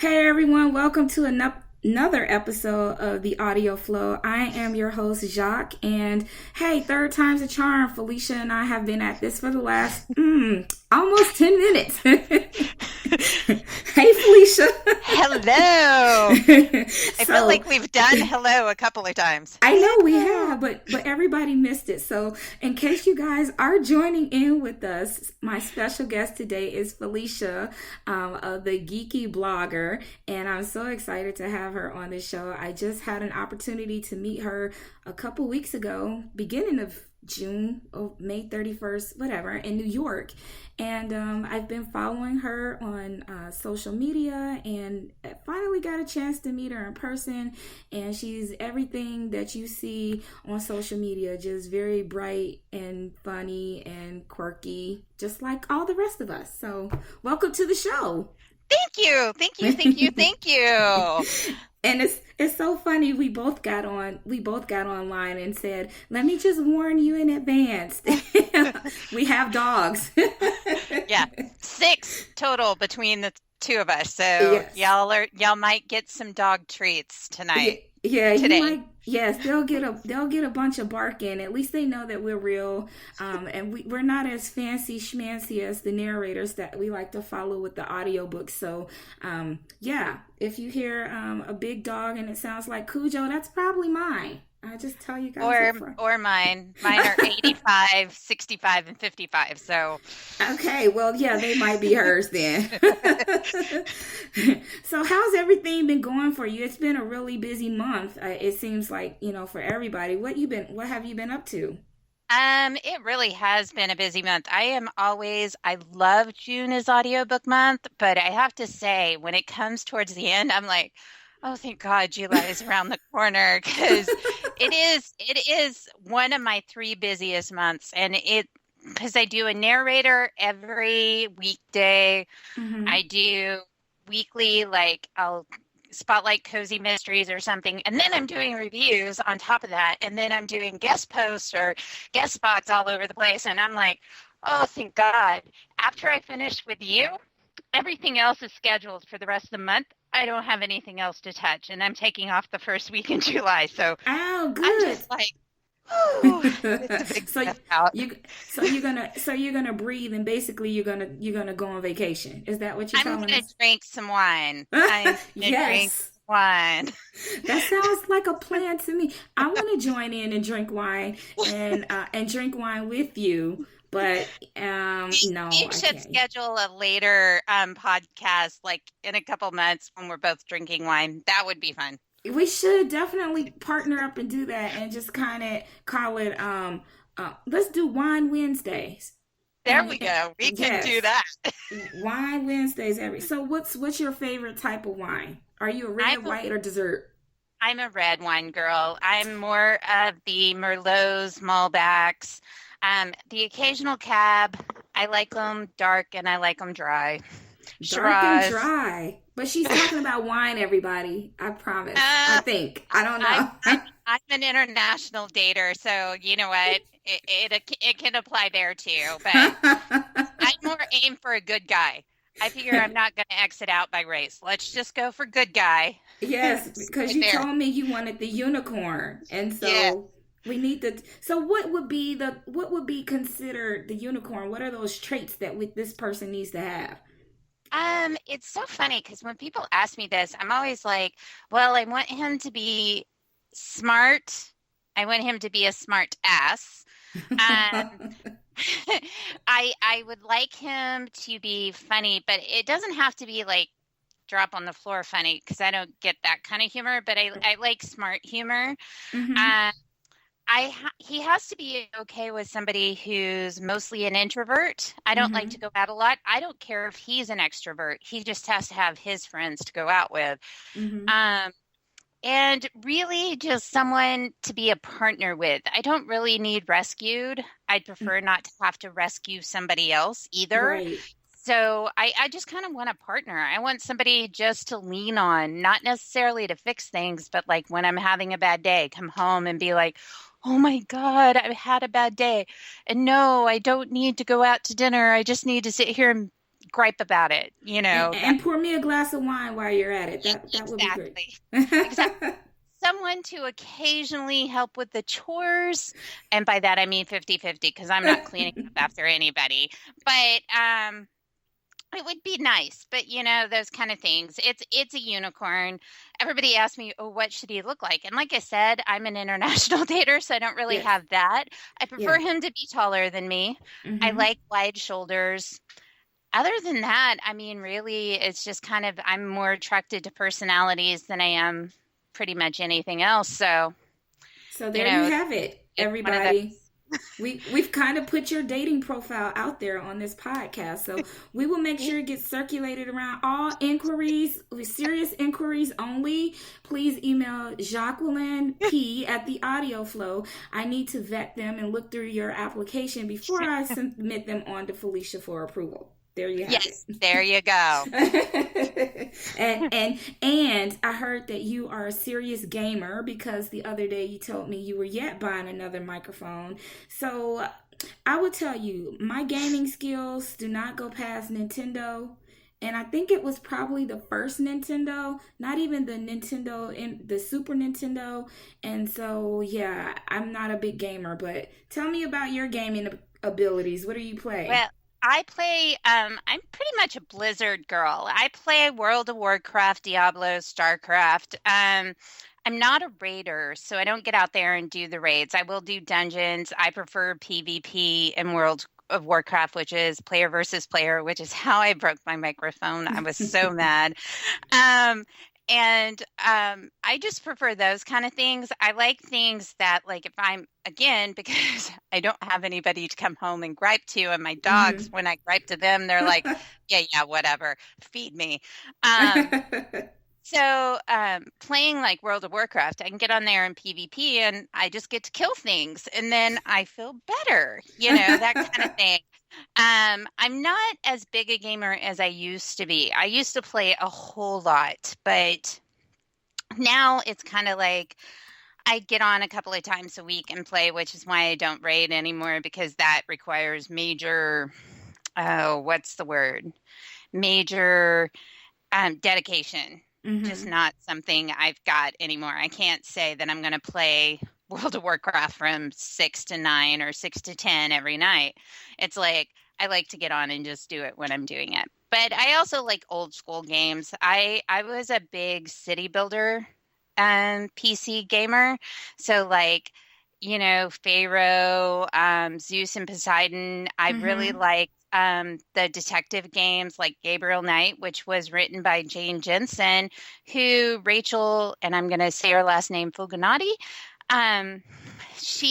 Hey everyone, welcome to another episode of the Audio Flow. I am your host, Jocq, and hey, third time's a charm. Felicia and I have been at this for the last almost 10 minutes. Hey, Felicia. Hello. I feel So, like we've done hello a couple of times. I know we Hello. have, but everybody missed it. So, in case you guys are joining in with us, my special guest today is Felicia, of the Geeky blogger, and I'm so excited to have her on the show. I just had an opportunity to meet her a couple weeks ago, beginning of June or May 31st, whatever, in New York. And I've been following her on social media and finally got a chance to meet her in person. And she's everything that you see on social media, just very bright and funny and quirky, just like all the rest of us. So, welcome to the show. Thank you. Thank you. Thank you. Thank you. And it's so funny. We both got online and said, "Let me just warn you in advance. We have dogs." Yeah. 6 total between the two of us. So Yes. y'all might get some dog treats Yeah, tonight. yeah, you Today. might. Yes, they'll get a bunch of bark in. At least they know that we're real, and we're not as fancy schmancy as the narrators that we like to follow with the audiobooks. So, yeah, if you hear a big dog and it sounds like Cujo, that's probably mine. I just tell you guys Or up front. or mine. Mine are 85, 65, and 55. So Okay, well, yeah, they might be hers then. So, how's everything been going for you? It's been a really busy month. It seems like, for everybody. What have you been up to? it really has been a busy month. I love June as audiobook month, but I have to say, when it comes towards the end, I'm like, oh, thank God July is around the corner because it is one of my 3 busiest months, and because I do a narrator every weekday. Hmm. I do weekly, like I'll spotlight cozy mysteries or something, and then I'm doing reviews on top of that, and then I'm doing guest posts or guest spots all over the place, and I'm like, oh, thank God. After I finish with you, everything else is scheduled for the rest of the month. I don't have anything else to touch, and I'm taking off the first week in July, so Oh, I'm good. just like, oh, it's a big So breath out. you so you're gonna breathe and basically you're gonna go on vacation. Is that what you're I'm telling gonna us? drink some wine. I'm gonna drink Yes. wine. That sounds like a plan to me. I want to join in and drink wine and drink wine with you, but no, We I should can't. schedule a later podcast, like in a couple months when we're both drinking wine. That would be fun. We should definitely partner up and do that and just kind of call it let's do wine Wednesdays. There And, we go. We can do yes, that. wine Wednesdays every. So what's your favorite type of wine? Are you a I'm red, a, white, or dessert? I'm a red wine girl. I'm more of the Merlots, Malbecs, the occasional cab. I like them dark and I like them dry. Dark and Shiraz. dry. But she's talking about wine, everybody. I promise. I Uh, think. I don't I'm I'm know. I'm an international dater, so you know what? It can apply there too. But I'm more aim for a good guy. I figure I'm not going to exit out by race. Let's just go for good guy. Yes, because Right you there. told me you wanted the unicorn. And Yeah. so we need so what would be considered the unicorn? What are those traits that this person needs to have? It's so funny because when people ask me this, I'm always like, well, I want him to be smart. I want him to be a smart ass. Um, I would like him to be funny, but it doesn't have to be like drop on the floor funny because I don't get that kind of humor, but I like smart humor. Hmm. Uh, he has to be okay with somebody who's mostly an introvert. I don't like to Hmm. go out a lot. I don't care if he's an extrovert. He just has to have his friends to go out with. Hmm. Um, and really just someone to be a partner with. I don't really need rescued. I'd prefer not to have to rescue somebody else either. Right. So I just kind of want a partner. I want somebody just to lean on, not necessarily to fix things, but like when I'm having a bad day, come home and be like, oh my God, I've had a bad day. And no, I don't need to go out to dinner. I just need to sit here and gripe about it. That And pour me a glass of wine while you're at it. That would be great. exactly, exactly. Someone to occasionally help with the chores. And by that, I mean 50-50 because I'm not cleaning up after anybody. But it would be nice. But those kind of things. It's a unicorn. Everybody asks me, oh, what should he look like? And like I said, I'm an international dater, so I don't really Yes. have that. I Yeah. prefer him to be taller than me. I Mm-hmm. like wide shoulders. Other than that, I mean, really, it's just kind of, I'm more attracted to personalities than I am pretty much anything else. So, So you there you know, have it, it's one of those. everybody. We've kind of put your dating profile out there on this podcast, so we will make sure it gets circulated around. All inquiries, serious inquiries only. Please email Jacqueline P at the Audio Flow. I need to vet them and look through your application before I submit them on to Felicia for approval. There you have Yes, there you go. it. and I heard that you are a serious gamer because the other day you told me you were yet buying another microphone. So I would tell you my gaming skills do not go past Nintendo. And I think it was probably the first Nintendo, not even the Nintendo in the Super Nintendo. And so yeah, I'm not a big gamer, but tell me about your gaming abilities. What do you play? Well, I play, I'm pretty much a Blizzard girl. I play World of Warcraft, Diablo, StarCraft. I'm not a raider, so I don't get out there and do the raids. I will do dungeons. I prefer PvP in World of Warcraft, which is player versus player, which is how I broke my microphone. I was so mad. Um, and I just prefer those kind of things. I like things that, like, if I'm, again, because I don't have anybody to come home and gripe to, and my dogs, Hmm. when I gripe to them, they're like, yeah, yeah, whatever, feed me. Um, so playing like World of Warcraft, I can get on there in PvP and I just get to kill things and then I feel better, that kind of thing. I'm not as big a gamer as I used to be. I used to play a whole lot, but now it's kind of like I get on a couple of times a week and play, which is why I don't raid anymore because that requires major, oh, what's the word? Major dedication. Just Hmm. not something I've got anymore. I can't say that I'm going to play World of Warcraft from 6 to 9 or 6 to 10 every night. It's like I like to get on and just do it when I'm doing it. But I also like old school games. I was a big city builder PC gamer. So like, Pharaoh, Zeus and Poseidon. I really Hmm. like the detective games like Gabriel Knight, which was written by Jane Jensen, who Rachel, and I'm going to say her last name, Fulganati. Um,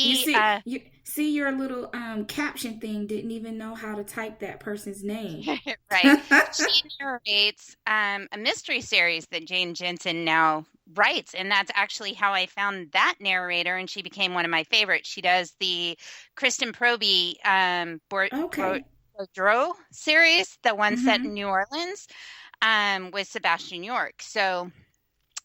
You she, see, you see your little caption thing didn't even know how to type that person's name. right, she narrates a mystery series that Jane Jensen now writes, and that's actually how I found that narrator, and she became one of my favorites. She does the Kristen Proby Okay. Boudreaux series, the one set in Hmm. New Orleans, with Sebastian York. So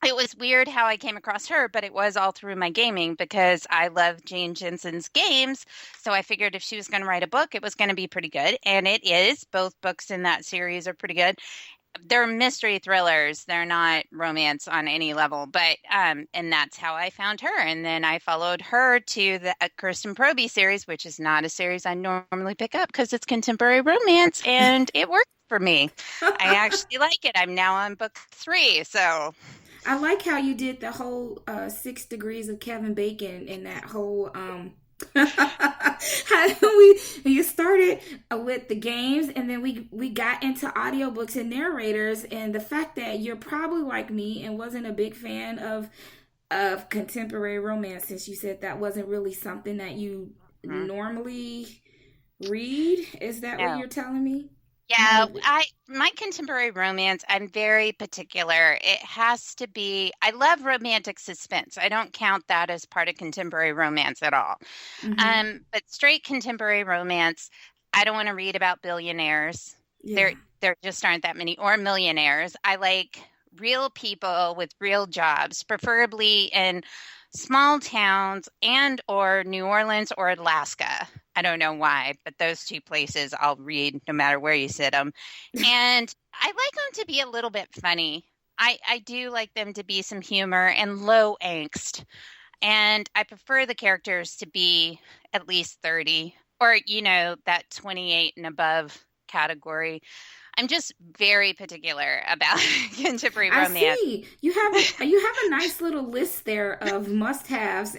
it was weird how I came across her, but it was all through my gaming because I love Jane Jensen's games. So I figured if she was going to write a book, it was going to be pretty good. And it is. Both books in that series are pretty good. They're mystery thrillers. They're not romance on any level, but and that's how I found her. And then I followed her to the Kirsten Proby series, which is not a series I normally pick up because it's contemporary romance, and it worked for me. I actually like it. I'm now on book 3, so I like how you did the whole 6 degrees of Kevin Bacon and that whole how you started with the games and then we got into audiobooks and narrators, and the fact that you're probably like me and wasn't a big fan of contemporary romance, since you said that wasn't really something that you mm, normally read. Is that what no. you're telling me? Yeah, No. I my contemporary romance, I'm very particular. It has to be, I love romantic suspense. I don't count that as part of contemporary romance at all. Mm-hmm. But straight contemporary romance, I don't want to read about billionaires. Yeah. There just aren't that many, or millionaires. I like real people with real jobs, preferably in small towns and or New Orleans or Alaska. I don't know why, but those two places I'll read no matter where you sit them. And I like them to be a little bit funny. I do like them to be some humor and low angst. And I prefer the characters to be at least 30 or, that 28 and above category. I'm just very particular about contemporary I romance. see you have a nice little list there of must-haves,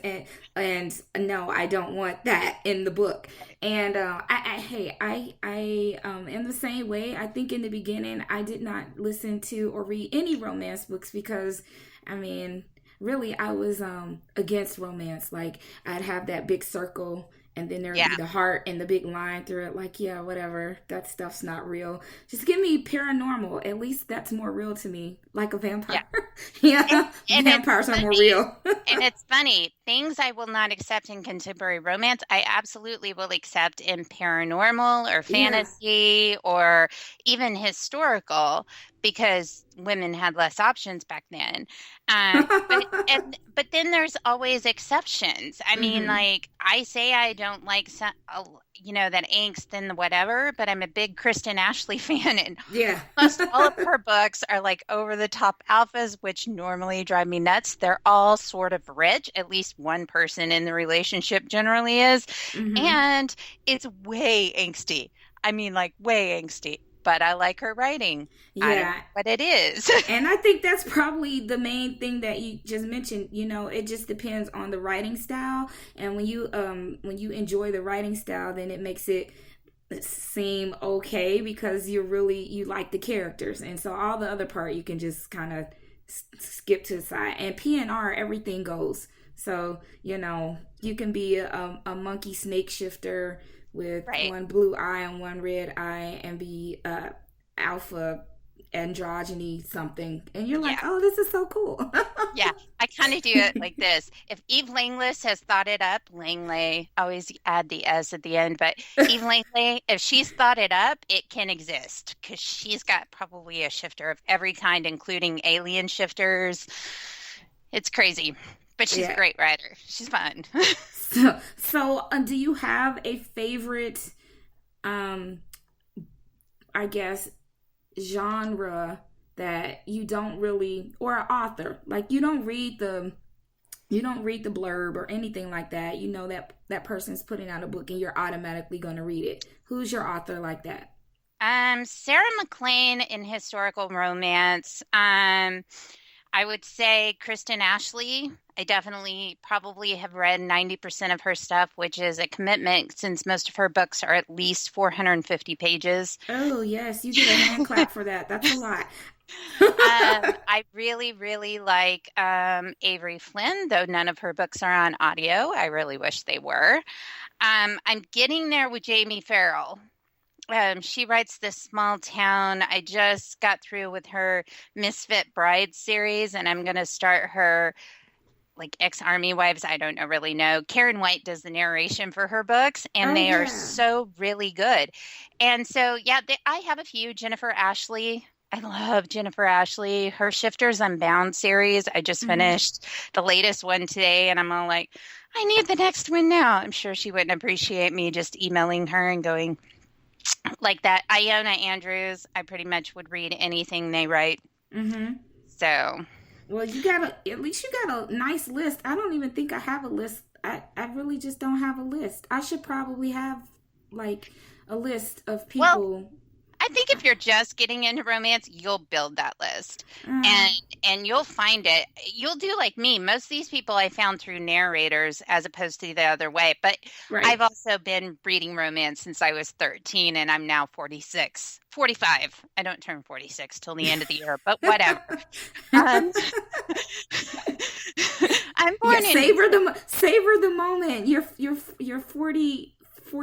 and no, I don't want that in the book. And I am the same way. I think in the beginning I did not listen to or read any romance books because, I mean, really I was against romance. Like, I'd have that big circle and then there'd Yeah, be the heart and the big line through it. Like, yeah, whatever, that stuff's not real. Just give me paranormal. At least that's more real to me, like a yeah. vampire. And, Yeah, and it's vampires are more funny. real. And it's funny, things I will not accept in contemporary romance, I absolutely will accept in paranormal or Yeah. fantasy or even historical because women had less options back then. But then there's always exceptions. I mean, Hmm. like I say I don't like that angst and the whatever, but I'm a big Kristen Ashley fan, and Yeah. almost all of her books are like over the top alphas, which normally drive me nuts. They're all sort of rich. At least one person in the relationship generally is. Hmm. And it's way angsty. I mean, like way angsty. But I like her writing. I don't know Yeah. what it is. And I think that's probably the main thing that you just mentioned. It just depends on the writing style, and when you enjoy the writing style, then it makes it seem okay because you like the characters, and so all the other part you can just kind of skip to the side. And PNR, everything goes. So you can be a monkey snake shifter with Right. one blue eye and one red eye and be alpha androgyny something, and you're like, Yeah. oh, this is so cool. Yeah, I kind of do it like this. If Eve Langlis has thought it up, Langley, I always add the S at the end, but Eve Langley, if she's thought it up, it can exist because she's got probably a shifter of every kind, including alien shifters. It's crazy, but she's a Yeah. great writer. She's fun. So do you have a favorite, um I guess, genre that you don't really, or an author, like you don't read the blurb or anything like that, that person's putting out a book and you're automatically going to read it? Who's your author like that? Sarah McLean in historical romance. I would say Kristen Ashley. I definitely probably have read 90% of her stuff, which is a commitment since most of her books are at least 450 pages. Oh yes, you get a hand clap for that. That's a lot. I really, really like Avery Flynn, though none of her books are on audio. I really wish they were. I'm getting there with Jamie Farrell. She writes This Small Town. I just got through with her Misfit Bride series, and I'm going to start her like ex-army wives. I don't know, really know. Karen White does the narration for her books, and Oh they are yeah. so really good. And so, yeah, I have a few. Jennifer Ashley. I love Jennifer Ashley. Her Shifters Unbound series. I just Hmm. finished the latest one today, and I'm all like, I need the next one now. I'm sure she wouldn't appreciate me just emailing her and going, like that. Iona Andrews, I pretty much would read anything they write. Hmm. So, Well, at least you got a nice list. I don't even think I have a list. I really just don't have a list. I should probably have like a list of well, people. I think if you're just getting into romance, you'll build that list. Uh, And you'll find it. You'll do like me. Most of these people I found through narrators as opposed to the other way. But right. I've also been reading romance since I was 13 and I'm now 46, 45. I don't turn 46 till the end of the year, but whatever. Um, I'm Yeah, born in savor the moment. You're 40,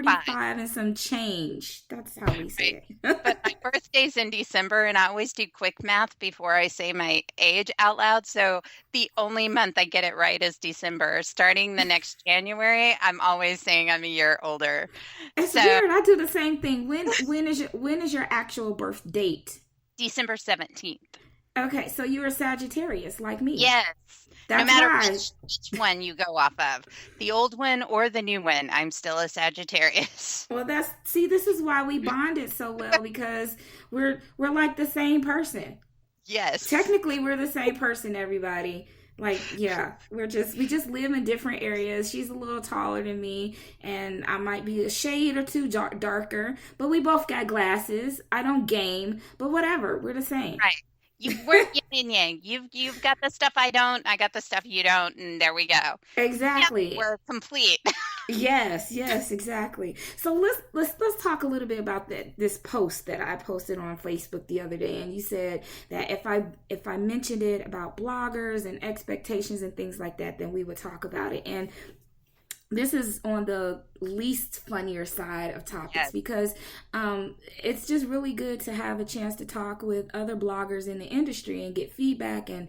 five. 45 and some change. That's how we Right. say But it. my birthday's in December, and I always do quick math before I say my age out loud. So the only month I get it right is December. Starting the next January, I'm always saying I'm a year older. It's So weird. I do the same thing. When is your actual birth date? December 17th. Okay, so you're a Sagittarius like me. Yes. No That's matter why. which one you go off of, the old one or the new one, I'm still a Sagittarius. Well, that's see, this is why we bonded so well because we're like the same person. Yes. Technically, we're the same person, everybody. Like, yeah, we just live in different areas. She's a little taller than me, and I might be a shade or two darker, but we both got glasses. I don't game, but whatever, we're the same. Right. We're yin and yang. You've got the stuff I don't, I got the stuff you don't, and there we go. Yeah, Exactly. we're complete. Yes, yes, exactly. So let's talk a little bit about this post that I posted on Facebook the other day, and you said that if I mentioned it about bloggers and expectations and things like that, then we would talk about it. And this is on the least funnier side of topics Yes. because it's just really good to have a chance to talk with other bloggers in the industry and get feedback and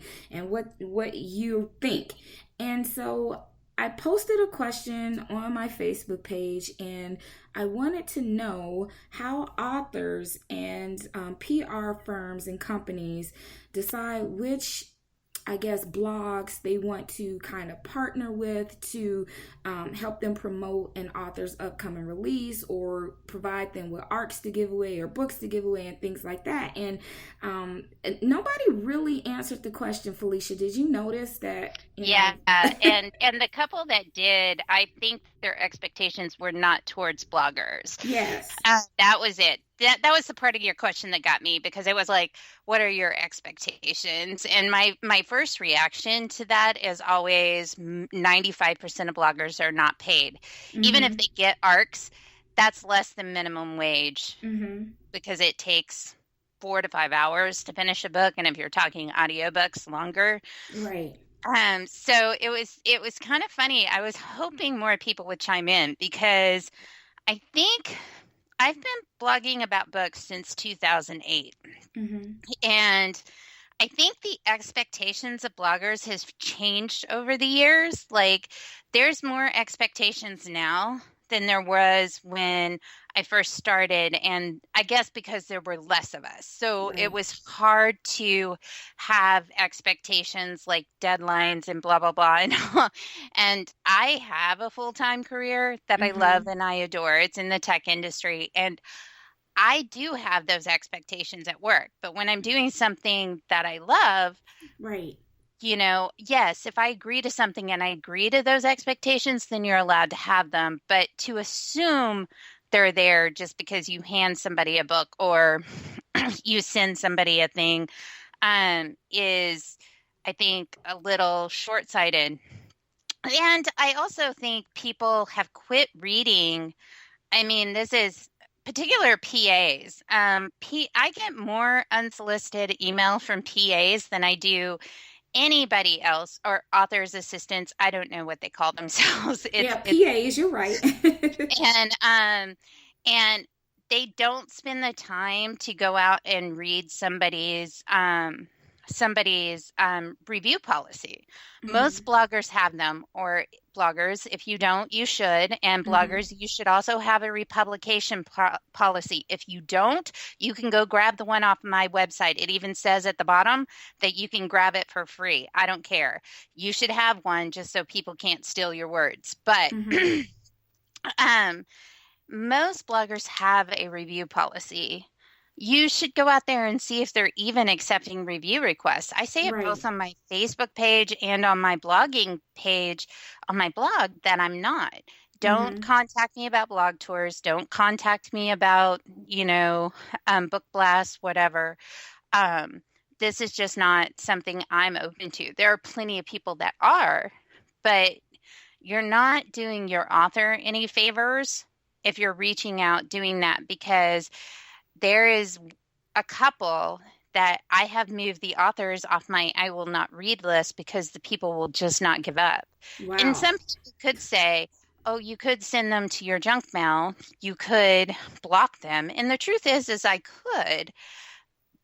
what you think. And so I posted a question on my Facebook page, and I wanted to know how authors and PR firms and companies decide which, I guess, blogs they want to kind of partner with to help them promote an author's upcoming release or provide them with arcs to give away or books to give away and things like that. And nobody really answered the question, Felicia. Did you notice that, Yeah, and the couple that did, I think their expectations were not towards bloggers. yes. That was it. That was the part of your question that got me because it was like, what are your expectations? And my first reaction to that is always 95% of bloggers are not paid. Even if Mm-hmm. they get arcs, that's less than minimum wage Mm-hmm. because it takes 4 to 5 hours to finish a book, and if you're talking audiobooks, longer. Right. So it was kind of funny. I was hoping more people would chime in because I think I've been blogging about books since 2008. Mm-hmm. And I think the expectations of bloggers has changed over the years. Like there's more expectations now than there was when I first started. And I guess because there were less of us. So it Right. was hard to have expectations like deadlines and blah, blah, blah. And I have a full-time career that I love Mm-hmm. and I adore. It's in the tech industry. And I do have those expectations at work, but when I'm doing something that I love, Right. yes, if I agree to something and I agree to those expectations, then you're allowed to have them. But to assume they're there just because you hand somebody a book or you send somebody a thing, is, I think, a little short-sighted. And I also think people have quit reading. I mean, this is particular PAs. I get more unsolicited email from PAs than I do anybody else or author's assistants. I don't know what they call themselves. Yeah, It's PAs, you're right. and they don't spend the time to go out and read somebody's review policy. Mm-hmm. Most bloggers have them, or bloggers, if you don't, you should. And Mm-hmm. bloggers, you should also have a republication policy. If you don't, you can go grab the one off my website. It even says at the bottom that you can grab it for free. I don't care. You should have one just so people can't steal your words. But Mm-hmm. um, most bloggers have a review policy. You should go out there and see if they're even accepting review requests. I say it Right. both on my Facebook page and on my blogging page on my blog that I'm not. Don't Mm-hmm. contact me about blog tours. Don't contact me about, book blasts, whatever. Um, this is just not something I'm open to. There are plenty of people that are, but you're not doing your author any favors if you're reaching out doing that because there is a couple that I have moved the authors off my I will not read list because the people will just not give up. And Wow. some people could say, oh, you could send them to your junk mail. You could block them. And the truth is I could,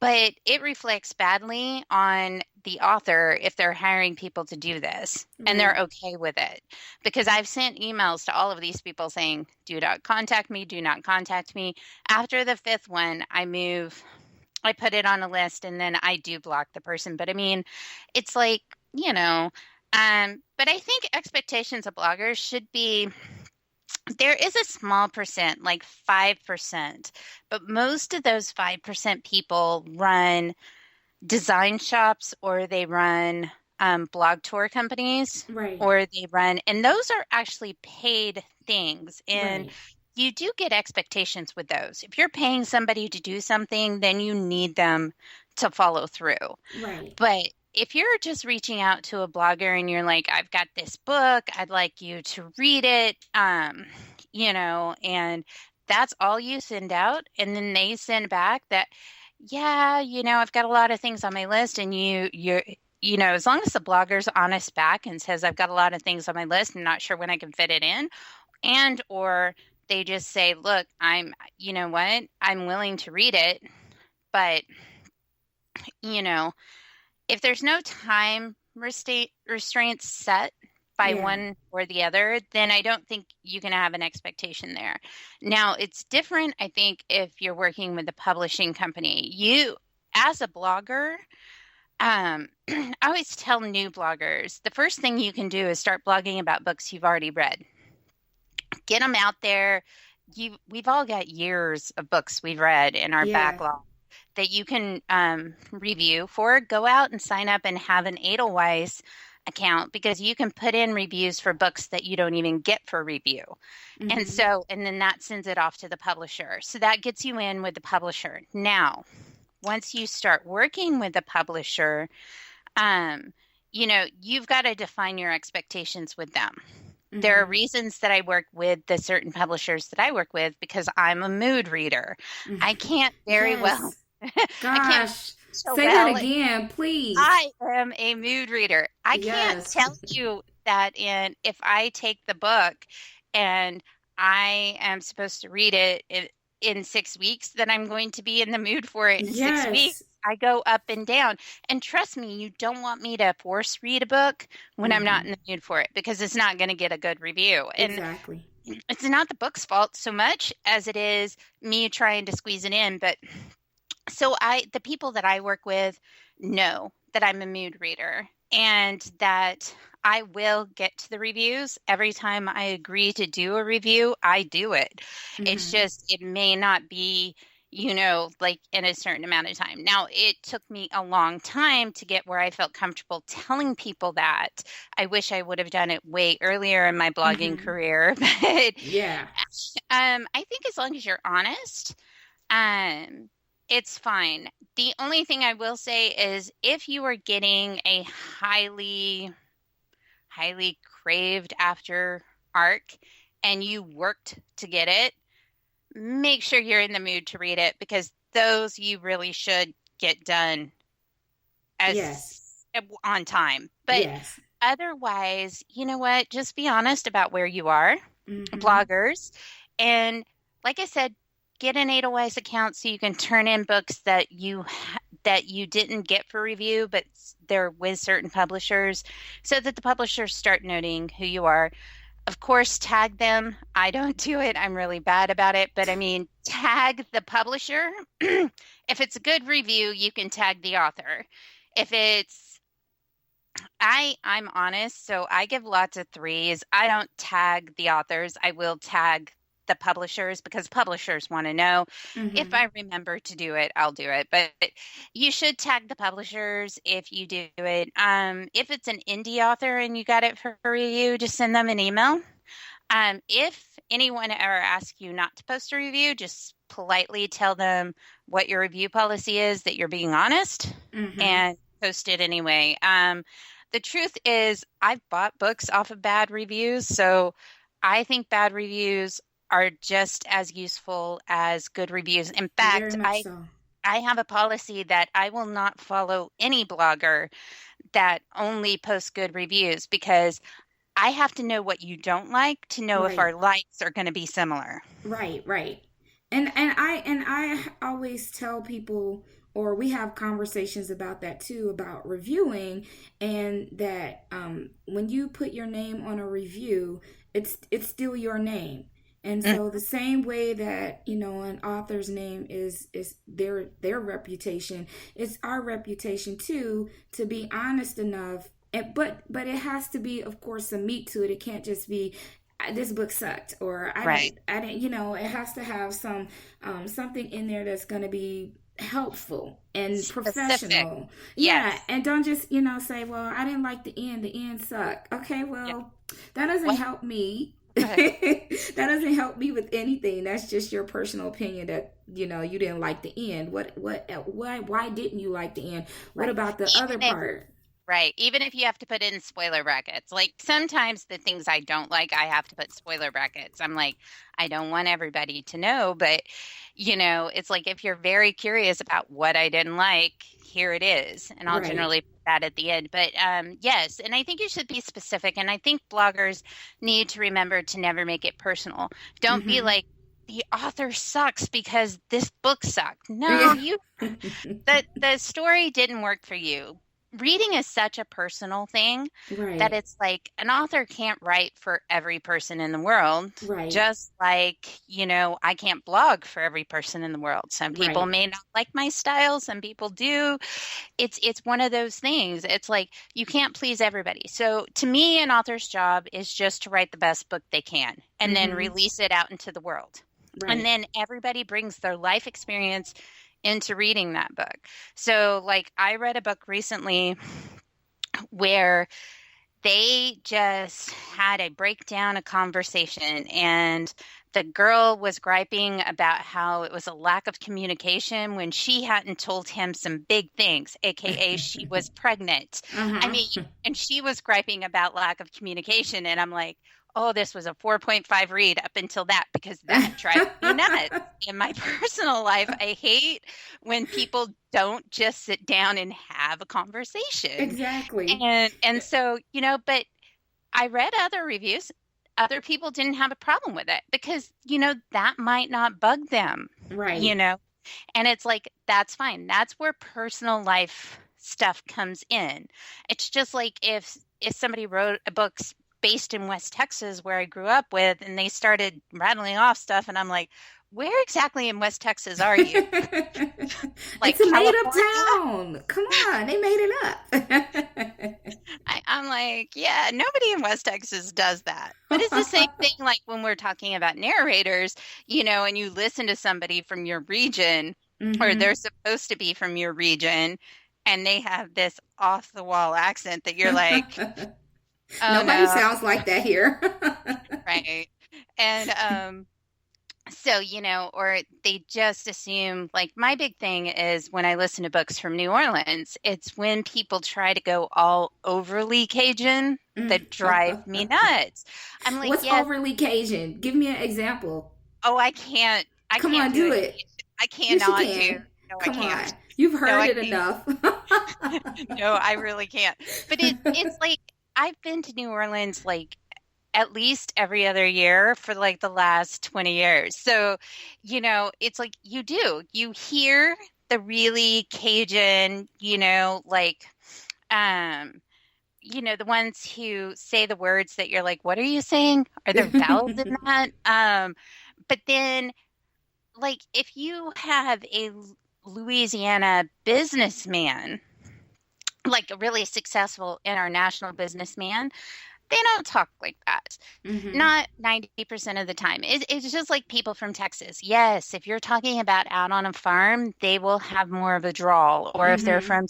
but it reflects badly on the author if they're hiring people to do this and they're Right. okay with it. Because I've sent emails to all of these people saying, do not contact me, do not contact me. After the fifth one, I move I put it on a list and then I do block the person. But I mean, it's like, you know, but I think expectations of bloggers should be there is a small percent, like 5%, but most of those 5% people run design shops or they run blog tour companies Right. or they run, and those are actually paid things. And Right. you do get expectations with those. If you're paying somebody to do something, then you need them to follow through. Right. But if you're just reaching out to a blogger and you're like, I've got this book, I'd like you to read it, and that's all you send out, and then they send back that, yeah, I've got a lot of things on my list, and as long as the blogger's honest back and says, I've got a lot of things on my list, I'm not sure when I can fit it in, and or they just say, look, you know what, I'm willing to read it, but you know if there's no time restraints set by Yeah. one or the other, then I don't think you can have an expectation there. Now, it's different, I think, if you're working with a publishing company. You, as a blogger, I always tell new bloggers the first thing you can do is start blogging about books you've already read. Get them out there. We've all got years of books we've read in our Yeah. backlog that you can review for. Go out and sign up and have an Edelweiss account because you can put in reviews for books that you don't even get for review. And Mm-hmm. and then that sends it off to the publisher. So that gets you in with the publisher. Now, once you start working with the publisher, you've got to define your expectations with them. There are Mm-hmm. reasons that I work with the certain publishers that I work with because I'm a mood reader. I can't very well. Yes. I can't Gosh. so Say that well. again, please. I am a mood reader. I can't Yes. tell you that if I take the book and I am supposed to read it in 6 weeks, that I'm going to be in the mood for it in 6 weeks. Yes. I go up and down. And trust me, you don't want me to force read a book when I'm not Mm-hmm. in the mood for it because it's not going to get a good review. And Exactly. it's not the book's fault so much as it is me trying to squeeze it in. But so the people that I work with know that I'm a mood reader and that I will get to the reviews. Every time I agree to do a review, I do it. It's Mm-hmm. just, it may not be, like in a certain amount of time. Now, it took me a long time to get where I felt comfortable telling people that. I wish I would have done it way earlier in my blogging Mm-hmm. career, but Yeah. I think as long as you're honest, um, it's fine. The only thing I will say is if you are getting a highly, highly craved after arc and you worked to get it, make sure you're in the mood to read it because those you really should get done Yes. as on time. But Yes. otherwise, you know what? Just be honest about where you are, Mm-hmm. bloggers. And like I said, get an Edelweiss account so you can turn in books that you didn't get for review, but they're with certain publishers so that the publishers start noting who you are. Of course, tag them. I don't do it. I'm really bad about it. But I mean, tag the publisher. If it's a good review, you can tag the author. If it's I'm honest, so I give lots of threes. I don't tag the authors. I will tag the publishers because publishers want to know. If Mm-hmm. I remember to do it, I'll do it. But you should tag the publishers if you do it. If it's an indie author and you got it for review, just send them an email. If anyone ever asks you not to post a review, just politely tell them what your review policy is, that you're being honest, Mm-hmm. and post it anyway. The truth is, I've bought books off of bad reviews, so I think bad reviews are just as useful as good reviews. In Very fact, much so. I have a policy that I will not follow any blogger that only posts good reviews because I have to know what you don't like to know if Right. our likes are going to be similar. Right, right. And I always tell people, or we have conversations about that too, about reviewing, and that when you put your name on a review, it's still your name. And Mm, so the same way that, an author's name is their reputation, it's our reputation too, to be honest enough. But it has to be, of course, some meat to it. It can't just be, this book sucked, or right. I didn't, it has to have some something in there that's going to be helpful and Specific. professional. Yeah, Yes. and don't just, say, well, I didn't like the end. The end sucked. Okay, Yeah. well, that doesn't What? help me. Go ahead. That doesn't help me with anything. That's just your personal opinion that, you didn't like the end. Why didn't you like the end? What Right. about the other Even if part? Right. Even if you have to put in spoiler brackets. Like sometimes the things I don't like, I have to put spoiler brackets. I'm like, I don't want everybody to know, but it's like if you're very curious about what I didn't like, here it is. And I'll Right. generally put that at the end. But yes, and I think you should be specific. And I think bloggers need to remember to never make it personal. Don't be Mm-hmm. like, the author sucks because this book sucked. No, Yeah. you the story didn't work for you. Reading is such a personal thing that Right. it's like an author can't write for every person in the world, Right. just like, I can't blog for every person in the world. Some people Right. may not like my style, some people do. It's one of those things. It's like you can't please everybody. So to me, an author's job is just to write the best book they can and then Mm-hmm. release it out into the world. And Right. then everybody brings their life experience into reading that book. So, like, I read a book recently where they just had a breakdown, a conversation, and the girl was griping about how it was a lack of communication when she hadn't told him some big things, aka she was pregnant. I Uh-huh. mean, and she was griping about lack of communication, and I'm like, oh, this was a 4.5 read up until that because that drives me nuts. In my personal life, I hate when people don't just sit down and have a conversation. Exactly. And so, but I read other reviews. Other people didn't have a problem with it because, that might not bug them, you Right. know, and it's like, that's fine. That's where personal life stuff comes in. It's just like if somebody wrote a book based in West Texas where I grew up with and they started rattling off stuff and I'm like, where exactly in West Texas are you? Like It's a made up California? town. Come on, they made it up. I'm like, yeah, nobody in West Texas does that. But it's the same thing like when we're talking about narrators, and you listen to somebody from your region, or Mm-hmm. they're supposed to be from your region, and they have this off the wall accent that you're like, oh Nobody no, sounds like that here. right? And so, or they just assume, like, my big thing is when I listen to books from New Orleans, it's when people try to go all overly Cajun that drive me nuts. I'm like, What's yes, overly Cajun? Give me an example. oh, I Come can't on, do do it. it. I Yes, you cannot do, can. no, I Come can't. on. You've No, heard I it can't. enough. No, I really can't. But it's like, I've been to New Orleans like at least every other year for like the last 20 years. So, it's like you hear the really Cajun, like, um, the ones who say the words that you're like, what are you saying? Are there vowels in that? But then, like, if you have a Louisiana businessman, like a really successful international businessman, they don't talk like that. Hmm. Not 90% of the time. It's just like people from Texas. Yes, if you're talking about out on a farm, they will have more of a drawl, or if they're Hmm. from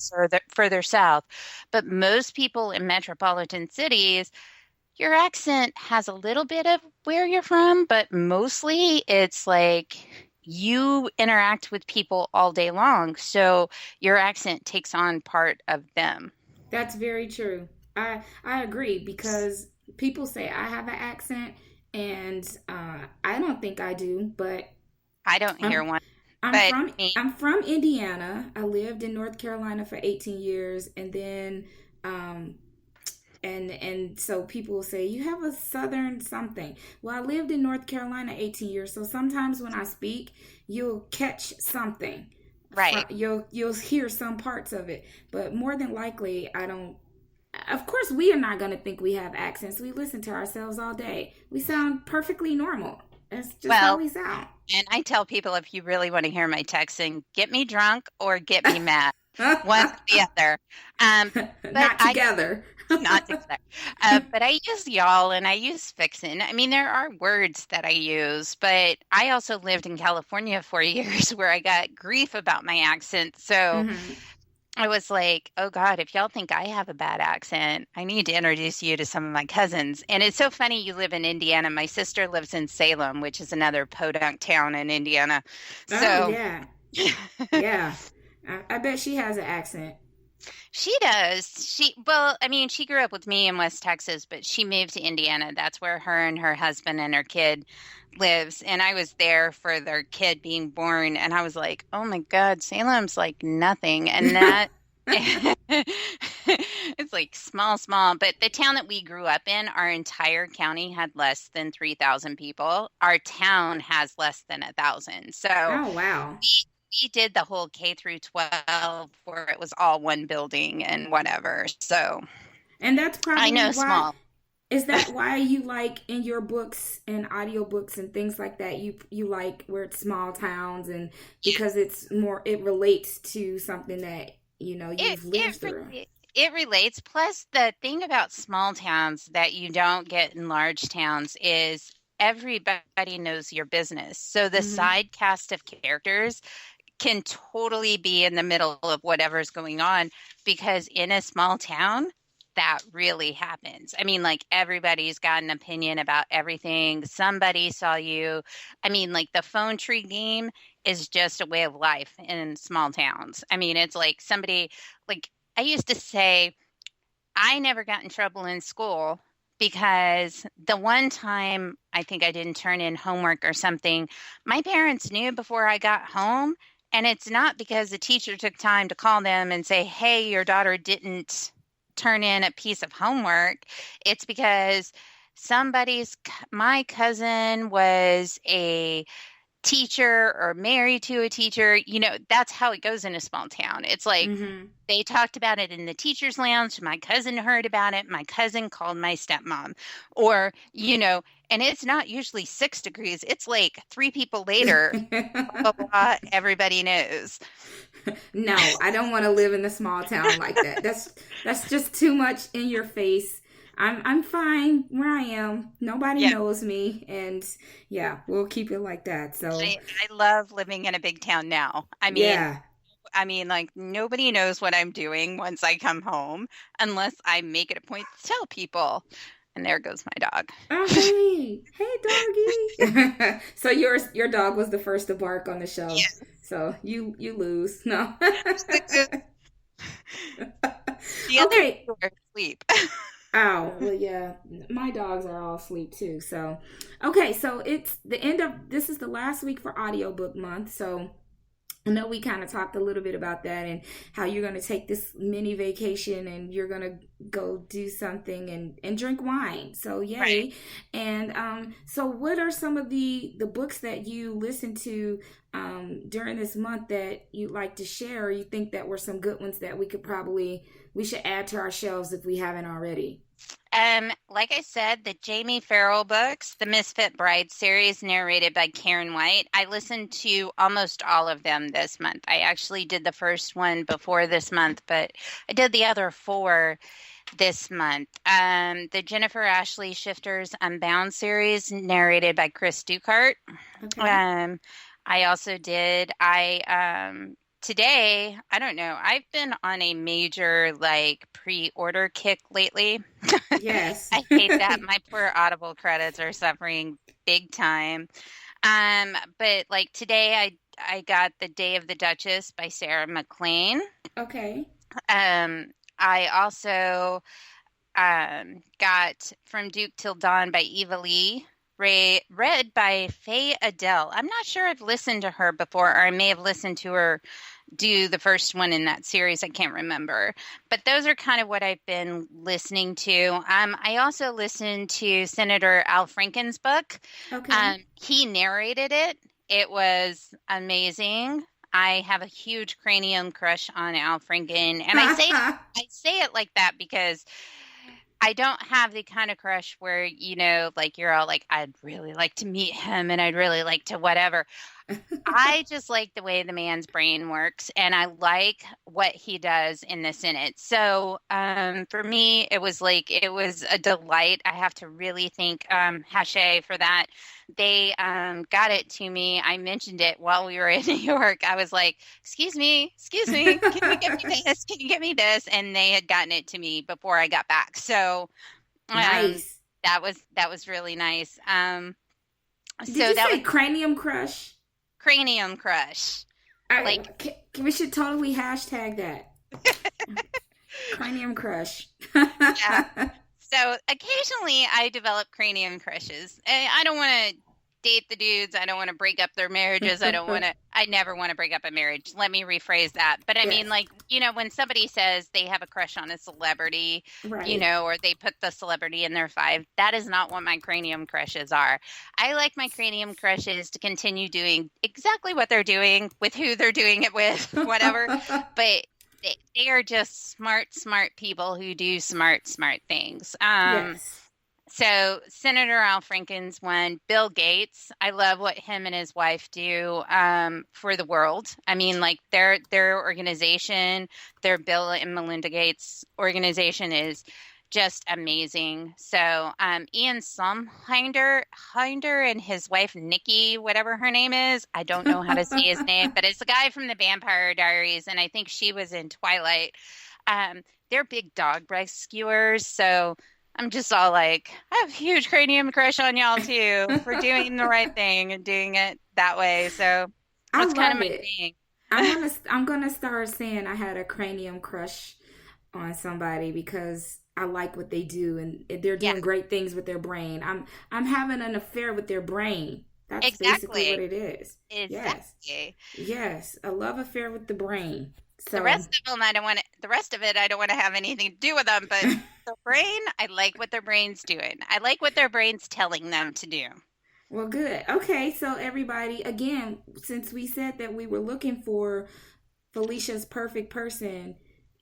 further south. But most people in metropolitan cities, your accent has a little bit of where you're from, but mostly it's like you interact with people all day long. So your accent takes on part of them. That's very true. I agree because people say I have an accent, and I don't think I do, but I don't hear I'm one, I'm but from me, I'm from Indiana. I lived in North Carolina for 18 years, and then um, and so people will say you have a southern something. Well, I lived in North Carolina 18 years, so sometimes when I speak, you'll catch something. right. You'll hear some parts of it, but more than likely I don't. Of course, we are not going to think we have accents. We listen to ourselves all day. We sound perfectly normal. That's just how Well, we sound. and I tell people if you really want to hear my texting, get me drunk or get me mad. One or the other. Um, but Not I together. not together. But I use y'all and I use fixin'. I mean, there are words that I use, but I also lived in California for years where I got grief about my accent. So Hmm. I was like, oh God, if y'all think I have a bad accent, I need to introduce you to some of my cousins. And it's so funny you live in Indiana. My sister lives in Salem, which is another podunk town in Indiana. Oh So yeah, yeah. I bet she has an accent. she does. Well, I mean, she grew up with me in West Texas, but she moved to Indiana. That's where her and her husband and her kid lives. And I was there for their kid being born. And I was like, oh my God, Salem's like nothing. And that it's like small, small. But the town that we grew up in, our entire county had less than 3,000 people. Our town has less than 1,000. So Oh wow. we did the whole K through 12 where it was all one building and whatever. So And that's I probably know why. small. Is that why you like in your books and audiobooks and things like that, you like where it's small towns, and because it's more, it relates to something that It you've lived it through. it relates. Plus, the thing about small towns that you don't get in large towns is everybody knows your business. So the Hmm. side cast of characters can totally be in the middle of whatever's going on because in a small town, that really happens. I mean, like everybody's got an opinion about everything. Somebody saw you. I mean, like the phone tree game is just a way of life in small towns. I mean, it's like somebody, like I used to say, I never got in trouble in school because the one time I think I didn't turn in homework or something, my parents knew before I got home. And it's not because the teacher took time to call them and say, hey, your daughter didn't turn in a piece of homework. It's because my cousin was a teacher or married to a teacher. That's how it goes in a small town. It's like Hmm. they talked about it in the teacher's lounge. My cousin heard about it. My cousin called my stepmom. Or, and it's not usually 6 degrees. It's like three people later, blah, blah, blah, everybody knows. No, I don't want to live in a small town like that. That's just too much in your face. I'm fine where I am. Nobody Yeah. knows me, and yeah, we'll keep it like that. So I love living in a big town now. yeah. Like nobody knows what I'm doing once I come home unless I make it a point to tell people. And there goes my dog. Oh hey doggy. So your dog was the first to bark on the show. Yeah. So you lose. No. The other Okay. two are asleep. Oh, well, yeah. My dogs are all asleep too. So, okay. So it's the end of this is the last week for audiobook month. So I know we kind of talked a little bit about that and how you're going to take this mini vacation and you're going to go do something and drink wine. So Right. yay. And so what are some of the books that you listen to during this month that you'd like to share, or you think that were some good ones that we should add to our shelves if we haven't already? Like I said, the Jamie Farrell books, the Misfit Bride series narrated by Karen White, I listened to almost all of them this month. I actually did the first one before this month, but I did the other four this month. The Jennifer Ashley Shifters Unbound series narrated by Chris Dukart. Okay. Um, I also did, today, I don't know, I've been on a major like pre-order kick lately. Yes. I hate that. My poor Audible credits are suffering big time. But like today I got The Day of the Duchess by Sarah McLean. Okay. I also got From Duke Till Dawn by Eva Lee, read by Faye Adele. I'm not sure I've listened to her before, or I may have listened to her do the first one in that series. I can't remember. But those are kind of what I've been listening to. I also listened to Senator Al Franken's book. Okay. He narrated it. It was amazing. I have a huge cranium crush on Al Franken, and I say it like that because I don't have the kind of crush where, like you're all like, I'd really like to meet him and I'd really like to whatever. I just like the way the man's brain works, and I like what he does in the Senate. So for me, it was a delight. I have to really thank Hache for that. They got it to me. I mentioned it while we were in New York. I was like, excuse me, can you get me this? Can you get me this? And they had gotten it to me before I got back. So um, Nice. that was really nice. Did So you that was say cranium crush? Cranium Crush. Like, We should totally hashtag that. Cranium crush. yeah. So occasionally I develop cranium crushes. I don't want to date the dudes. I don't want to break up their marriages. I never want to break up a marriage. Let me rephrase that. But I mean, Yes. like, when somebody says they have a crush on a celebrity, Right. or they put the celebrity in their five, that is not what my cranium crushes are. I like my cranium crushes to continue doing exactly what they're doing with who they're doing it with, whatever. But they are just smart people who do smart things. Yes. So Senator Al Franken's one, Bill Gates. I love what him and his wife do for the world. I mean, like their organization, their Bill and Melinda Gates organization is just amazing. So Ian Hinder and his wife Nikki, whatever her name is, I don't know how to say his name, but it's the guy from the Vampire Diaries, and I think she was in Twilight. They're big dog rescuers, so I'm just all like, I have a huge cranium crush on y'all too for doing the right thing and doing it that way. So I that's kind of love my it. thing. I'm gonna start saying I had a cranium crush on somebody because I like what they do and they're Yeah, doing great things with their brain. I'm having an affair with their brain. That's basically what exactly. it is. Yes. Exactly. Yes. A love affair with the brain. The So rest of them, the rest of it, I don't want to have anything to do with them. But the brain, I like what their brain's doing. I like what their brain's telling them to do. well, good. Okay, so everybody, again, since we said that we were looking for Felicia's perfect person,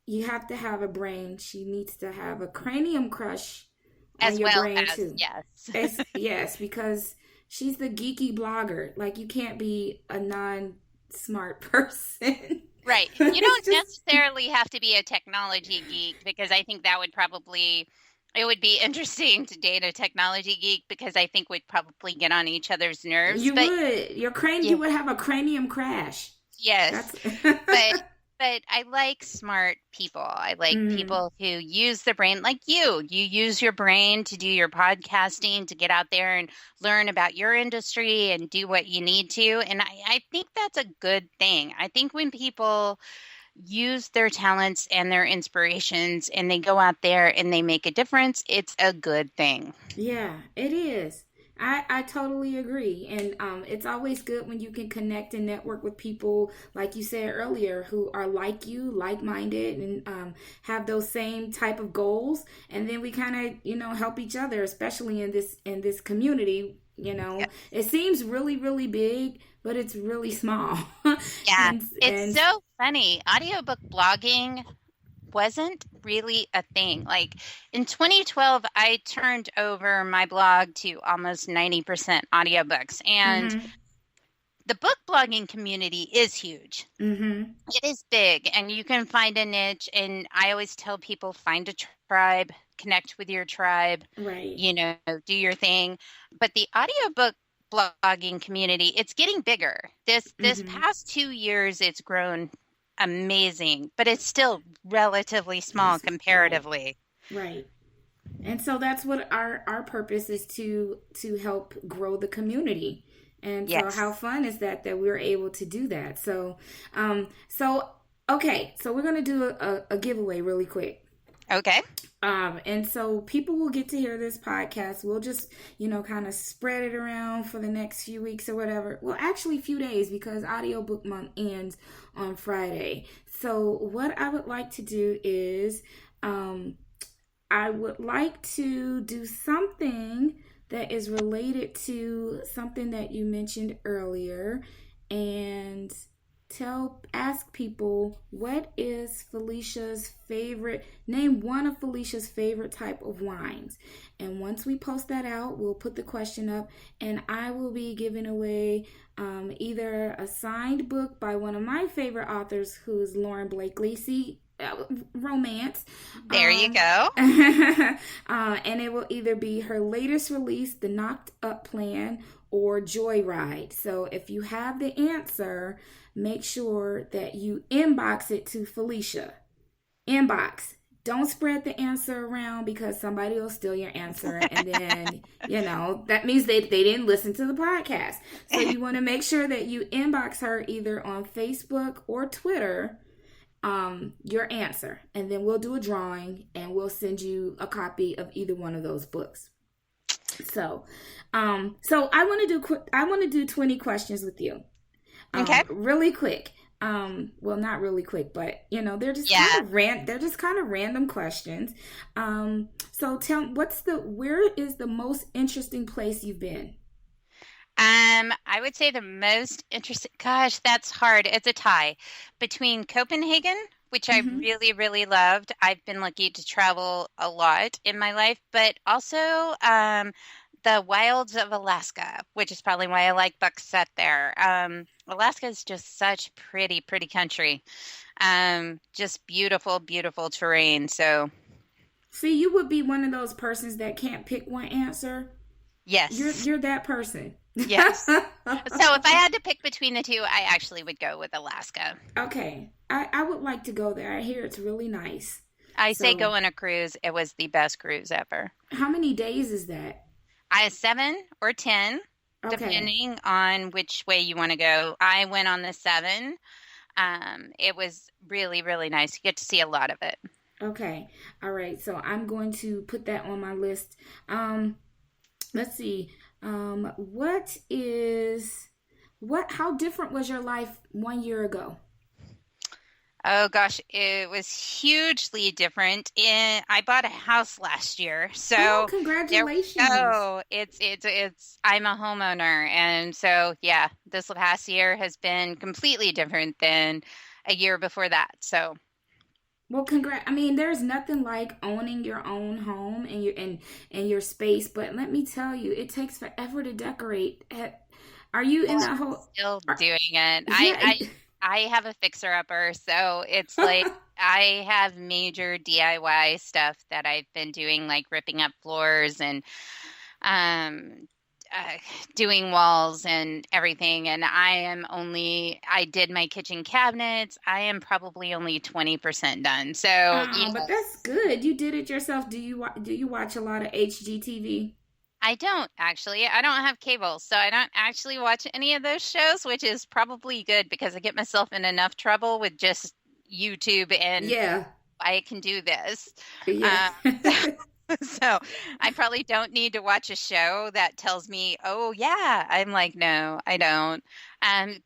you have to have a brain. She needs to have a cranium crush on As your well brain as, too. yes. Yes, because she's the geeky blogger. Like you can't be a non-smart person. Right. You It's don't just necessarily have to be a technology geek because I think that would probably, it would be interesting to date a technology geek because I think we'd probably get on each other's nerves. you But would yeah, you would have a cranium crash. yes. That's But I like smart people. I like mm, people who use their brain like you. You use your brain to do your podcasting, to get out there and learn about your industry and do what you need to. And I think that's a good thing. I think when people use their talents and their inspirations and they go out there and they make a difference, it's a good thing. yeah, it is. I totally agree. And it's always good when you can connect and network with people, like you said earlier, who are like you, like minded, and have those same type of goals. And then we kind of, help each other, especially in this community. It seems really, really big, but it's really small. Yeah, and it's and so funny. Audiobook blogging wasn't really a thing. Like in 2012, I turned over my blog to almost 90% audiobooks, and mhm, the book blogging community is huge. mhm, It is big, and you can find a niche. And I always tell people find a tribe, connect with your tribe, right. do your thing. But the audiobook blogging community, it's getting bigger. This Mhm. past 2 years, it's grown amazing, but it's still relatively small Right. comparatively. Right. And so that's what our purpose is to help grow the community. And so how Yes. fun is that we're able to do that. So okay, so we're gonna do a giveaway really quick. Okay. And so people will get to hear this podcast. We'll just, kind of spread it around for the next few weeks or whatever. Well, actually, few days because audiobook month ends on Friday. So, what I would like to do is, I would like to do something that is related to something that you mentioned earlier. And ask people, what is Felicia's favorite, name one of Felicia's favorite type of wines. And once we post that out, we'll put the question up, and I will be giving away either a signed book by one of my favorite authors, who is Lauren Blakely. See, romance. There you go. And it will either be her latest release, The Knocked Up Plan, or Joyride. So if you have the answer, make sure that you inbox it to Felicia. Inbox. Don't spread the answer around, because somebody will steal your answer, and then, that means they didn't listen to the podcast. So you want to make sure that you inbox her either on Facebook or Twitter, your answer, and then we'll do a drawing and we'll send you a copy of either one of those books. So I want to do 20 questions with you. Okay. Really quick. Well, not really quick, but they're just kind of random questions. So tell me, where is the most interesting place you've been? I would say the most interesting, gosh, that's hard. It's a tie between Copenhagen, which I really, really loved. I've been lucky to travel a lot in my life, but also the wilds of Alaska, which is probably why I like books set there. Alaska is just such pretty country. Just beautiful, beautiful terrain. So, see, you would be one of those persons that can't pick one answer. Yes. You're that person. Yes. So if I had to pick between the two, I actually would go with Alaska. Okay. I would like to go there. I hear it's really nice. I say go on a cruise. It was the best cruise ever. How many days is that? 7 or 10, depending on which way you want to go. I went on the 7. It was really, really nice. You get to see a lot of it. Okay. All right. So I'm going to put that on my list. Let's see. How different was your life 1 year ago? Oh gosh, it was hugely different. I bought a house last year, so congratulations! It's I'm a homeowner, and so yeah, this past year has been completely different than a year before that. So, well, I mean, there's nothing like owning your own home and your space. But let me tell you, it takes forever to decorate. Are you in that whole? Still doing it. Yeah. I have a fixer-upper, so it's like I have major DIY stuff that I've been doing, like ripping up floors and doing walls and everything. And I did my kitchen cabinets. I am probably only 20% done. So, but that's good. You did it yourself. Do you watch a lot of HGTV? I don't actually. I don't have cable, so I don't actually watch any of those shows, which is probably good because I get myself in enough trouble with just YouTube and I can do this. Yeah. So I probably don't need to watch a show that tells me, oh yeah. I'm like, no, I don't.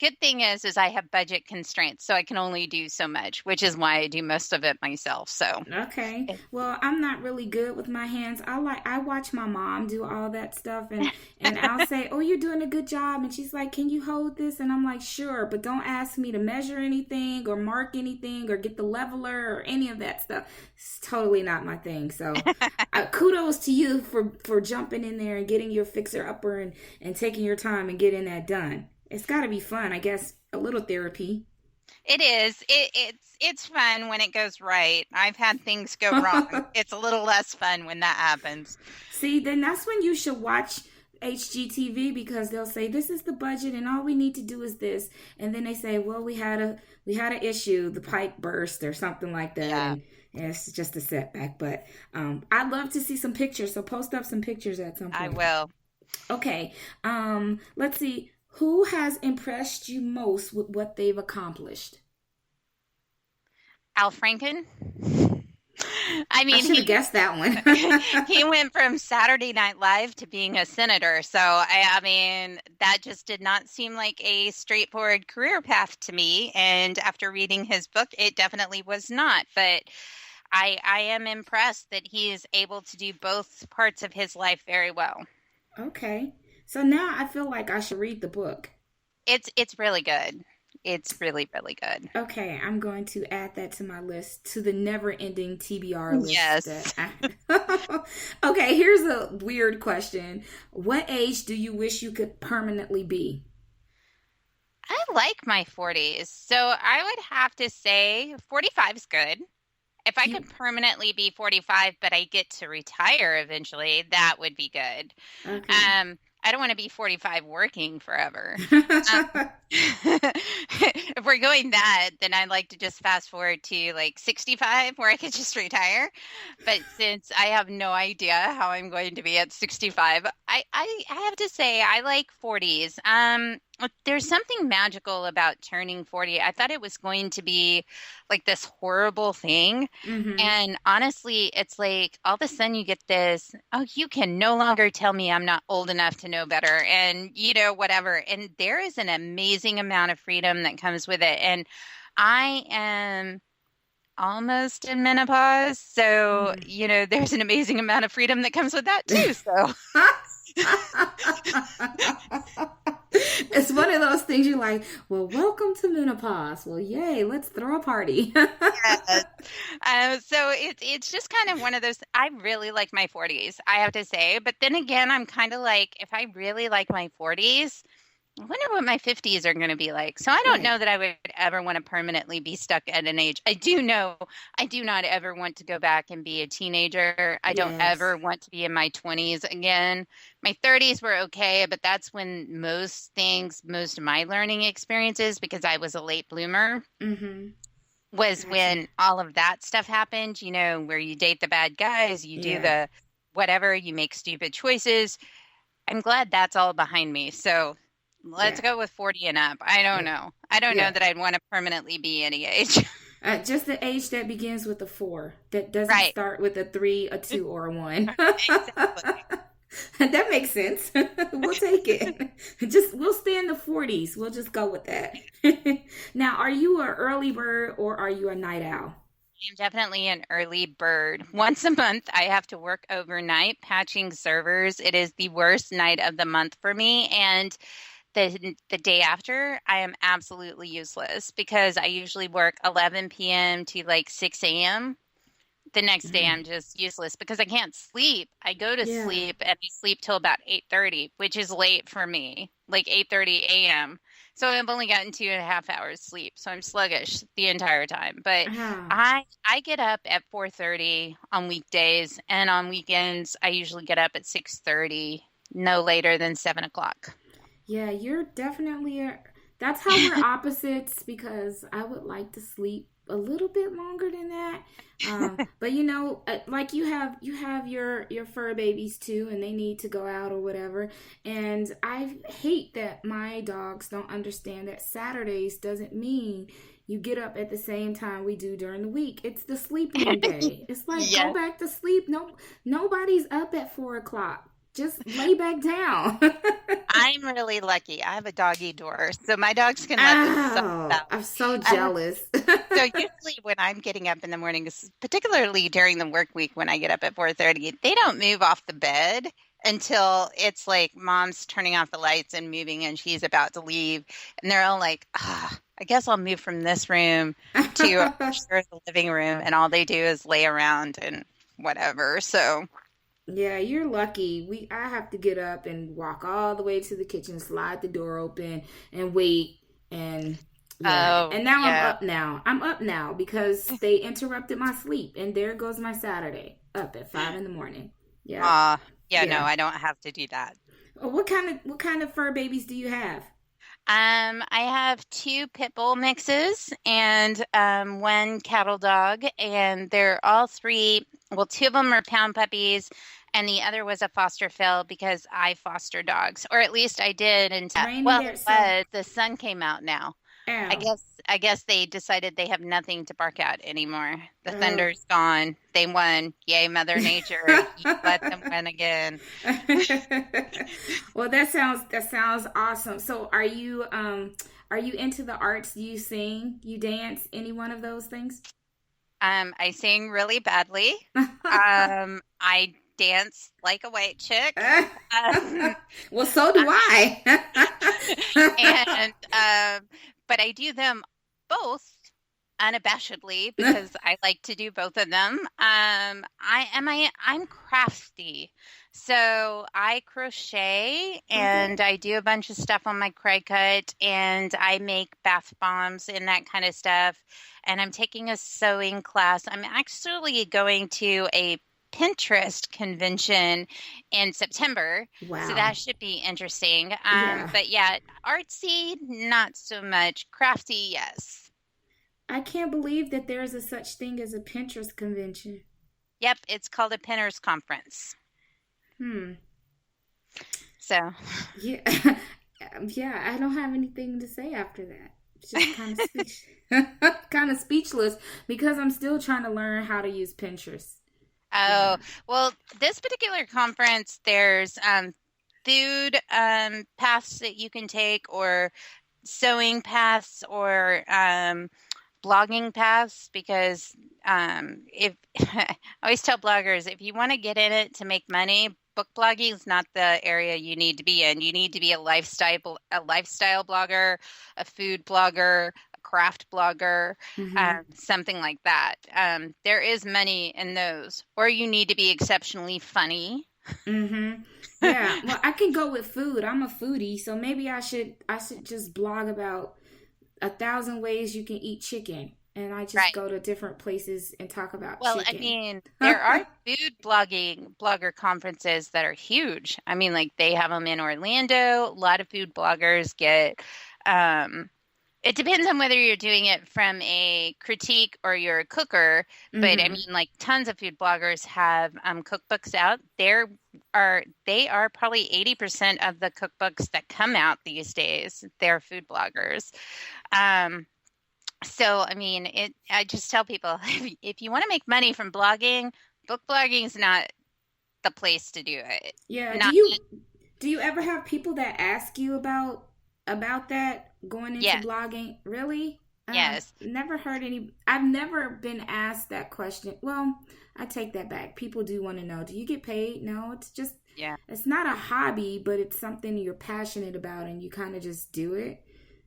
Good thing is I have budget constraints, so I can only do so much, which is why I do most of it myself. So okay, well, I'm not really good with my hands. I watch my mom do all that stuff, and I'll say, oh, you're doing a good job, and she's like, can you hold this? And I'm like, sure, but don't ask me to measure anything or mark anything or get the leveler or any of that stuff. It's totally not my thing. So kudos to you for jumping in there and getting your fixer upper and taking your time and getting that done. It's got to be fun, I guess. A little therapy. It is. It's fun when it goes right. I've had things go wrong. It's a little less fun when that happens. See, then that's when you should watch HGTV, because they'll say this is the budget and all we need to do is this, and then they say, well, we had an issue, the pipe burst or something like that. Yeah. And it's just a setback. But I'd love to see some pictures. So post up some pictures at some point. I will. Okay. Let's see. Who has impressed you most with what they've accomplished? Al Franken. I mean, I should have guessed that one. He went from Saturday Night Live to being a senator. So, I mean, that just did not seem like a straightforward career path to me. And after reading his book, it definitely was not. But I am impressed that he is able to do both parts of his life very well. Okay. So now I feel like I should read the book. It's really good. it's really, really good. Okay, I'm going to add that to my list, to the never-ending TBR list that Yes. I... Okay, here's a weird question. What age do you wish you could permanently be? I like my 40s. So I would have to say 45 is good. If I You could permanently be 45, but I get to retire eventually, that would be good. okay? I don't want to be 45 working forever. Um, if we're going that, then I'd like to just fast forward to like 65 where I could just retire. But since I have no idea how I'm going to be at 65, I have to say I like 40s. There's something magical about turning 40. I thought it was going to be like this horrible thing. Mm-hmm. And honestly, it's like all of a sudden you get this, oh, you can no longer tell me I'm not old enough to know better and, whatever. And there is an amazing amount of freedom that comes with it. And I am almost in menopause. So, Mm. there's an amazing amount of freedom that comes with that too. So, It's one of those things you're like, well, welcome to menopause. Well, yay, let's throw a party. yes. So it's just kind of one of those. I really like my 40s, I have to say. But then again, I'm kind of like, if I really like my 40s, I wonder what my 50s are going to be like. So I don't Right. know that I would ever want to permanently be stuck at an age. I do know I do not ever want to go back and be a teenager. I don't Yes. ever want to be in my 20s again. My 30s were okay, but that's when most of my learning experiences, because I was a late bloomer, Mm-hmm. was Gotcha. when all of that stuff happened, where you date the bad guys, you do Yeah. the whatever, you make stupid choices. I'm glad that's all behind me. So let's Yeah. go with 40 and up. I don't Yeah. know. I don't know Yeah. that I'd want to permanently be any age. Just the age that begins with a four, that doesn't Right. start with a three, a two, or a one. Exactly. That makes sense. We'll take it. We'll stay in the 40s. We'll just go with that. Now, are you an early bird or are you a night owl? I'm definitely an early bird. Once a month, I have to work overnight patching servers. It is the worst night of the month for me. And the day after, I am absolutely useless because I usually work 11 p.m. to like 6 a.m. The next day Mm. I'm just useless because I can't sleep. I go to Yeah. sleep and I sleep till about 8:30, which is late for me, like 8:30 a.m. So I've only gotten 2.5 hours sleep. So I'm sluggish the entire time. But Ah. I get up at 4:30 on weekdays, and on weekends I usually get up at 6:30, no later than 7 o'clock. Yeah, you're definitely a. That's how we're opposites because I would like to sleep a little bit longer than that. But like you have your fur babies too, and they need to go out or whatever. And I hate that my dogs don't understand that Saturdays doesn't mean you get up at the same time we do during the week. It's the sleeping day. It's like go Yes. back to sleep. No, nobody's up at 4 o'clock. Just lay back down. I'm really lucky. I have a doggy door, so my dogs can let themselves Oh, out. I'm so Uh, jealous. so usually when I'm getting up in the mornings, particularly during the work week when I get up at 4:30, they don't move off the bed until it's like mom's turning off the lights and moving and she's about to leave. And they're all like, I guess I'll move from this room to upstairs, the living room. And all they do is lay around and whatever. So, Yeah, you're lucky. I have to get up and walk all the way to the kitchen, slide the door open, and wait. And yeah, oh, and now I'm yeah. up now. I'm up now because they interrupted my sleep, and there goes my Saturday up at 5 in the morning. Yeah, Yeah, no, yeah. I don't have to do that. What kind of fur babies do you have? I have two pit bull mixes and one cattle dog, and they're all three. Well, two of them are pound puppies, and the other was a foster fill because I foster dogs, or at least I did until Raining well, there, it so was the sun came out now. I ow. guess I guess they decided they have nothing to bark at anymore. The Oh. thunder's gone. They won. Yay, Mother Nature. You let them win again. Well, that sounds awesome. So, are you into the arts? Do you sing? You dance? Any one of those things? I sing really badly. I dance like a white chick. Um, Well, so do I. and but I do them both unabashedly because I like to do both of them. I'm crafty. So I crochet Okay. and I do a bunch of stuff on my Cricut and I make bath bombs and that kind of stuff. And I'm taking a sewing class. I'm actually going to a Pinterest convention in September. So Wow. that should be interesting. Yeah. But yeah, artsy, not so much. Crafty, yes. I can't believe that there's a such thing as a Pinterest convention. Yep, it's called a Pinners Conference. Hmm. So, Yeah. Yeah, I don't have anything to say after that. It's just kind of kind of speechless because I'm still trying to learn how to use Pinterest. oh, Yeah. well, this particular conference, there's food paths that you can take, or sewing paths, or blogging paths. Because if I always tell bloggers, if you want to get in it to make money, book blogging is not the area you need to be in. You need to be a lifestyle blogger, a food blogger, a craft blogger, Mm-hmm. something like that. There is money in those, or you need to be exceptionally funny. Mm-hmm. Yeah. Well, I can go with food. I'm a foodie, so maybe I should just blog about 1,000 ways you can eat chicken, and I just Right. go to different places and talk about Well, I chicken. mean, there are food blogger conferences that are huge. I mean, like they have them in Orlando. A lot of food bloggers get, um, it depends on whether you're doing it from a critique or you're a cooker. But I Mm-hmm. mean, like tons of food bloggers have cookbooks out. They are probably 80% of the cookbooks that come out these days. They're food bloggers. Um, so, I mean, I just tell people if you want to make money from blogging, book blogging is not the place to do it. Yeah. Do Not you do you ever have people that ask you about that going into yet. blogging? Really? Yes. Never heard any. I've never been asked that question. Well, I take that back. People do want to know. Do you get paid? No, it's just Yeah. it's not a hobby, but it's something you're passionate about, and you kind of just do it.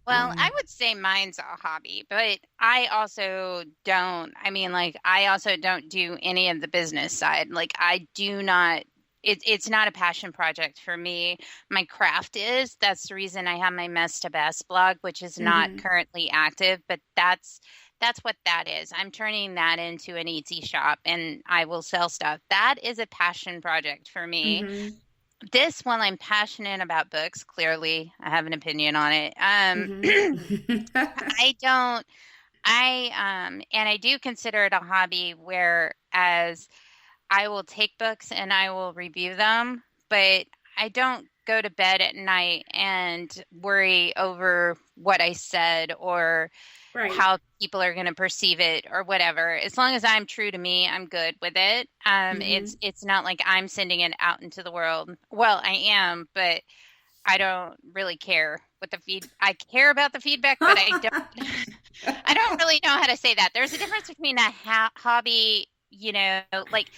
Well, I would say mine's a hobby, but I also don't, I mean, like, I also don't do any of the business side. Like, I do not, it's not a passion project for me. My craft is. That's the reason I have my Mess to Best blog, which is not Mm-hmm. currently active, but that's what that is. I'm turning that into an Etsy shop and I will sell stuff. That is a passion project for me. Mm-hmm. This one, I'm passionate about books. Clearly, I have an opinion on it. Mm-hmm. I don't. And I do consider it a hobby, whereas I will take books and I will review them, but I don't go to bed at night and worry over what I said or Right. how people are going to perceive it or whatever. As long as I'm true to me, I'm good with it. Mm-hmm. It's not like I'm sending it out into the world. Well, I am, but I don't really care what the feed. I care about the feedback, but I don't. I don't really know how to say that. There's a difference between a hobby, like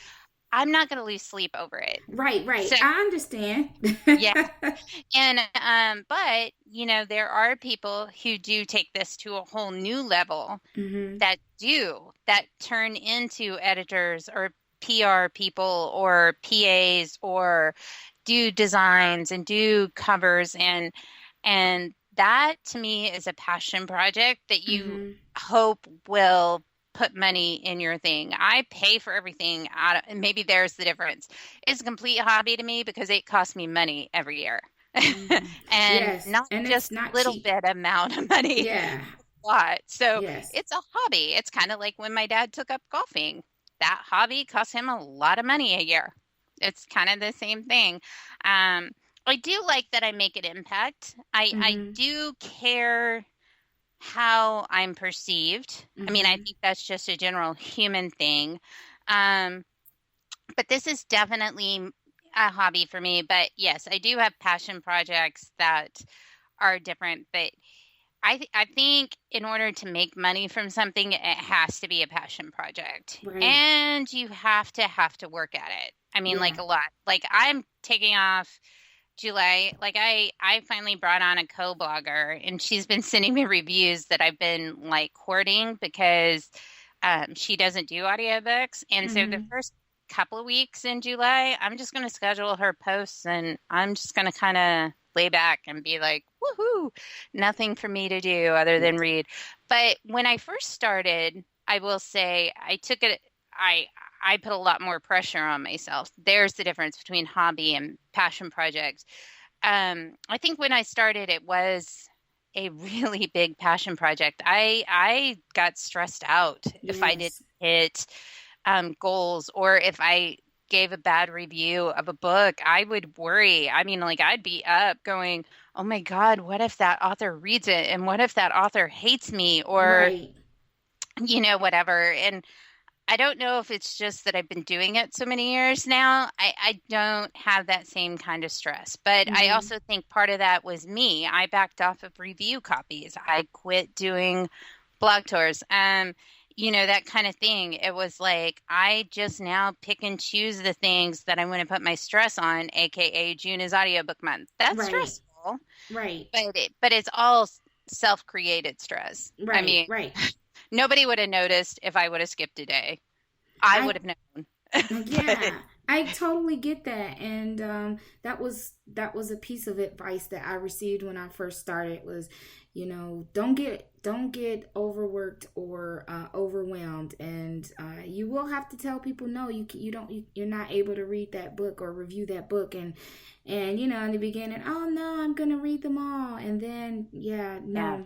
I'm not going to lose sleep over it. Right, right. So I understand. yeah, and but there are people who do take this to a whole new level Mm-hmm. that turn into editors or PR people or PAs or do designs and do covers, and that to me is a passion project that you Mm-hmm. hope will put money in your thing. I pay for everything and maybe there's the difference. It's a complete hobby to me because it costs me money every year. Mm-hmm. And Yes, not and it's just not a little cheap. bit amount of money, Yeah. a lot. So Yes. it's a hobby. It's kind of like when my dad took up golfing. That hobby cost him a lot of money a year. It's kind of the same thing. Um, I do like that I make an impact. I Mm-hmm. do care how I'm perceived. I mean, I Mm-hmm. think that's just a general human thing. Um, but this is definitely a hobby for me. But yes, I do have passion projects that are different. But I think in order to make money from something, it has to be a passion project, Right. and you have to work at it. I mean, like Yeah. a lot. Like I'm taking off July, like I finally brought on a co-blogger, and she's been sending me reviews that I've been like hoarding because she doesn't do audiobooks. And so the Mm-hmm. first couple of weeks in July, I'm just going to schedule her posts, and I'm just going to kind of lay back and be like, woohoo, nothing for me to do other than read. But when I first started, I will say I took it, I put a lot more pressure on myself. There's the difference between hobby and passion projects. I think when I started, it was a really big passion project. I got stressed out if I didn't Yes. hit goals, or if I gave a bad review of a book, I would worry. I mean, like I'd be up going, "Oh my God, what if that author reads it? And what if that author hates me?" Or, Right. whatever. And I don't know if it's just that I've been doing it so many years now. I don't have that same kind of stress. But I Mm-hmm. also think part of that was me. I backed off of review copies. I quit doing blog tours. That kind of thing. It was like I just now pick and choose the things that I'm going to put my stress on, aka June is audiobook month. That's Right. stressful, Right. but it's all self-created stress. I Right. mean, Right. nobody would have noticed if I would have skipped a day. I I would have known. But Yeah, I totally get that, and that was a piece of advice that I received when I first started was, don't get overworked or overwhelmed, and you will have to tell people no, you don't you're not able to read that book or review that book, and in the beginning, oh no, I'm gonna read them all, and then yeah, yeah. no,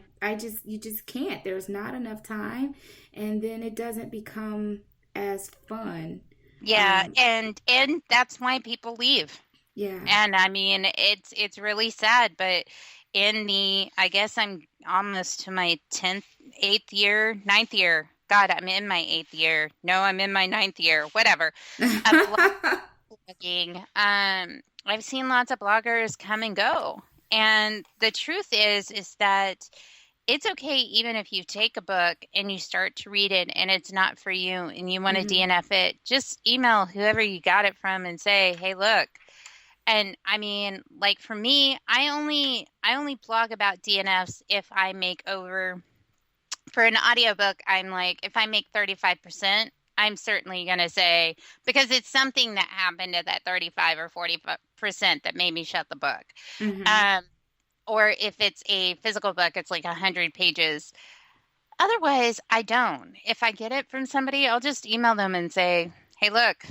you just can't. There's not enough time, and then it doesn't become as fun. Yeah, um, and that's why people leave. yeah. And I mean, it's really sad, but I guess I'm almost to my 10th, 8th year, ninth year. God, I'm in my 8th year. No, I'm in my ninth year, whatever, of blogging. I've seen lots of bloggers come and go. And the truth is that it's okay even if you take a book and you start to read it and it's not for you and you want to Hmm. DNF it, just email whoever you got it from and say, "Hey, look." And I mean, like for me, I only blog about DNFs if I make over for an audiobook, I'm like if I make 35%, I'm certainly going to say because it's something that happened to that 35 or 40% that made me shut the book. Hmm. Um or if it's a physical book, it's like 100 pages. Otherwise, I don't. If I get it from somebody, I'll just email them and say, "Hey, look,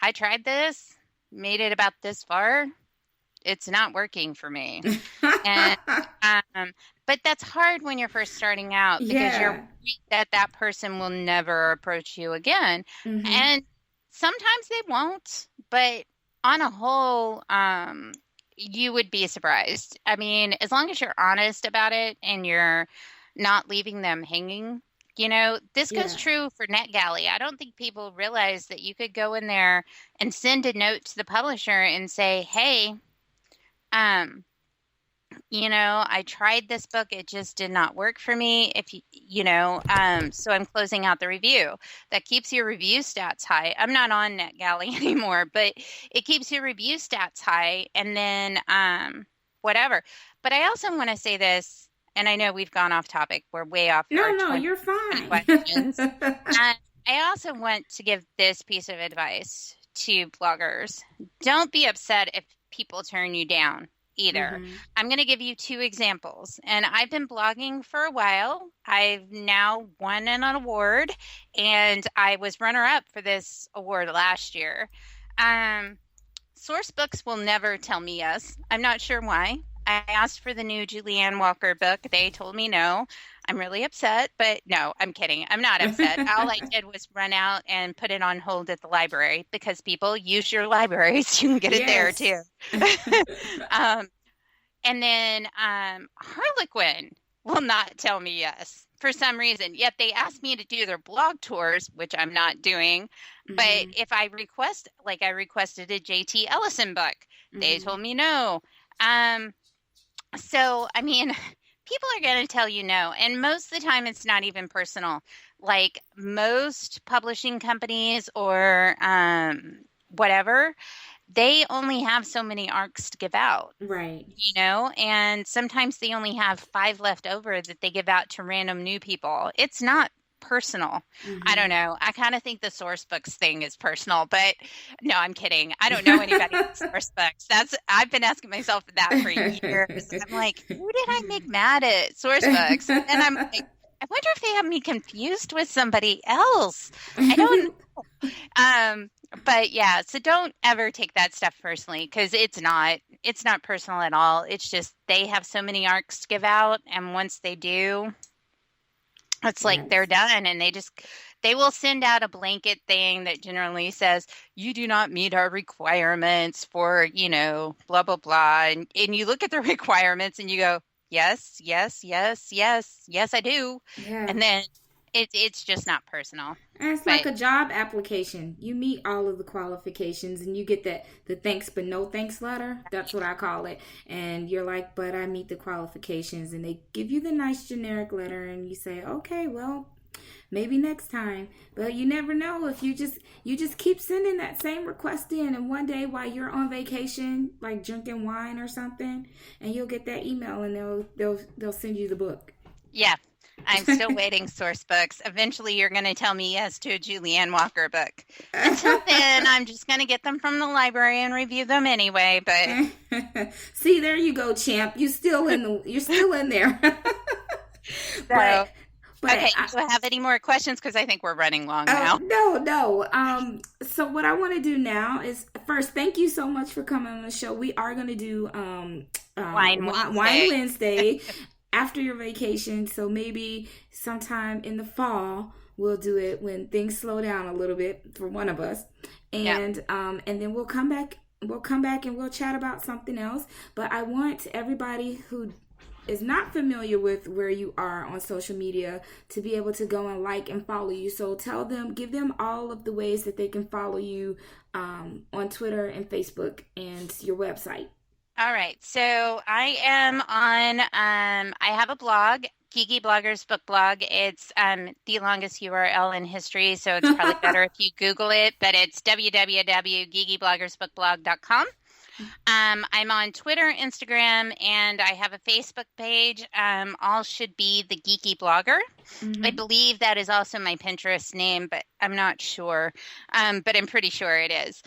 I tried this, made it about this far. It's not working for me." And um, but that's hard when you're first starting out because you're Yeah. worried that that person will never approach you again. Hmm. And sometimes they won't, but on a whole, you would be surprised. I mean, as long as you're honest about it and you're not leaving them hanging. This goes Yeah. true for NetGalley. I don't think people realize that you could go in there and send a note to the publisher and say, "Hey, um, I tried this book. It just did not work for me. If so I'm closing out the review. That keeps your review stats high. I'm not on NetGalley anymore, but it keeps your review stats high. And then, whatever. But I also want to say this, and I know we've gone off topic. We're way off No, our no, 20 you're fine. questions. And I also want to give this piece of advice to bloggers. Don't be upset if people turn you down either. Hmm. I'm going to give you two examples. And I've been blogging for a while. I've now won an award, and I was runner up for this award last year. Um, Source books will never tell me yes. I'm not sure why. I asked for the new Julianne Walker book. They told me no. I'm really upset, but no, I'm kidding. I'm not upset. All I did was run out and put it on hold at the library because people use your libraries. You can get it there Yes. too. um, and then Harlequin will not tell me yes for some reason. Yet they asked me to do their blog tours, which I'm not doing. But Hmm. if I request, like I requested a JT Ellison book, they Hmm. told me no. Um, so, I mean, people are going to tell you no. And most of the time, it's not even personal. Like most publishing companies or whatever, they only have so many arcs to give out, Right. and sometimes they only have 5 left over that they give out to random new people. It's not personal. I don't Mm-hmm. know. I kind of think the source books thing is personal, but no, I'm kidding. I don't know anybody with source books. I've been asking myself that for years. I'm like, who did I make mad at source books? And then I'm like, I wonder if they have me confused with somebody else. I don't know. But yeah, so don't ever take that stuff personally, because it's not personal at all. It's just they have so many arcs to give out, and once they do, it's like they're Yes. done, and they will send out a blanket thing that generally says you do not meet our requirements for, blah blah blah, and you look at the requirements and you go, yes, yes, yes, yes, yes, I do. Yeah. And then it's just not personal. And it's like But a job application. You meet all of the qualifications and you get the thanks but no thanks letter. That's what I call it. And you're like, but I meet the qualifications. And they give you the nice generic letter and you say, okay, well, maybe next time. But you never know if you just keep sending that same request in, and one day while you're on vacation, like drinking wine or something, and you'll get that email and they'll send you the book. yeah, I'm still waiting, source books. Eventually, you're going to tell me yes to a Julianne Walker book. Until then, I'm just going to get them from the library and review them anyway. But See, there you go, champ. You're still in there. so, but but okay, I, do you have any more questions? Because I think we're running long oh now. no. So what I want to do now is first thank you so much for coming on the show. We are going to do Wine Wine Wednesday. Wednesday after your vacation. So maybe sometime in the fall we'll do it when things slow down a little bit for one of us, Yeah. and then we'll come back. We'll come back and we'll chat about something else. But I want everybody who is not familiar with where you are on social media to be able to go and like and follow you. So give them all of the ways that they can follow you on Twitter and Facebook and your website. All right. So I am on, I have a blog, Geeky Bloggers Book Blog. It's the longest URL in history, so it's probably better if you Google it, but it's www.geekybloggersbookblog.com. I'm on Twitter, Instagram, and I have a Facebook page. All should be the Geeky Blogger. I Mm-hmm. believe that is also my Pinterest name, but I'm not sure. But I'm pretty sure it is.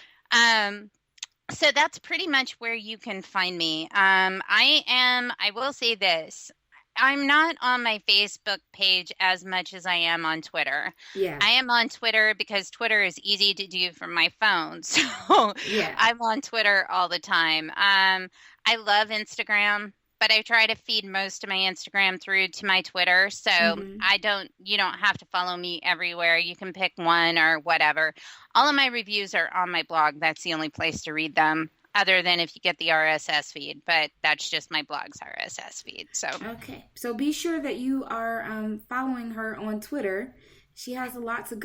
So that's pretty much where you can find me. I will say this. I'm not on my Facebook page as much as I am on Twitter. Yeah. I am on Twitter because Twitter is easy to do from my phone. So Yeah. I'm on Twitter all the time. I love Instagram, but I try to feed most of my Instagram through to my Twitter. So Mm-hmm. you don't have to follow me everywhere. You can pick one or whatever. All of my reviews are on my blog. That's the only place to read them, other than if you get the RSS feed, but that's just my blog's RSS feed. So Okay. So be sure that you are following her on Twitter. She has lots of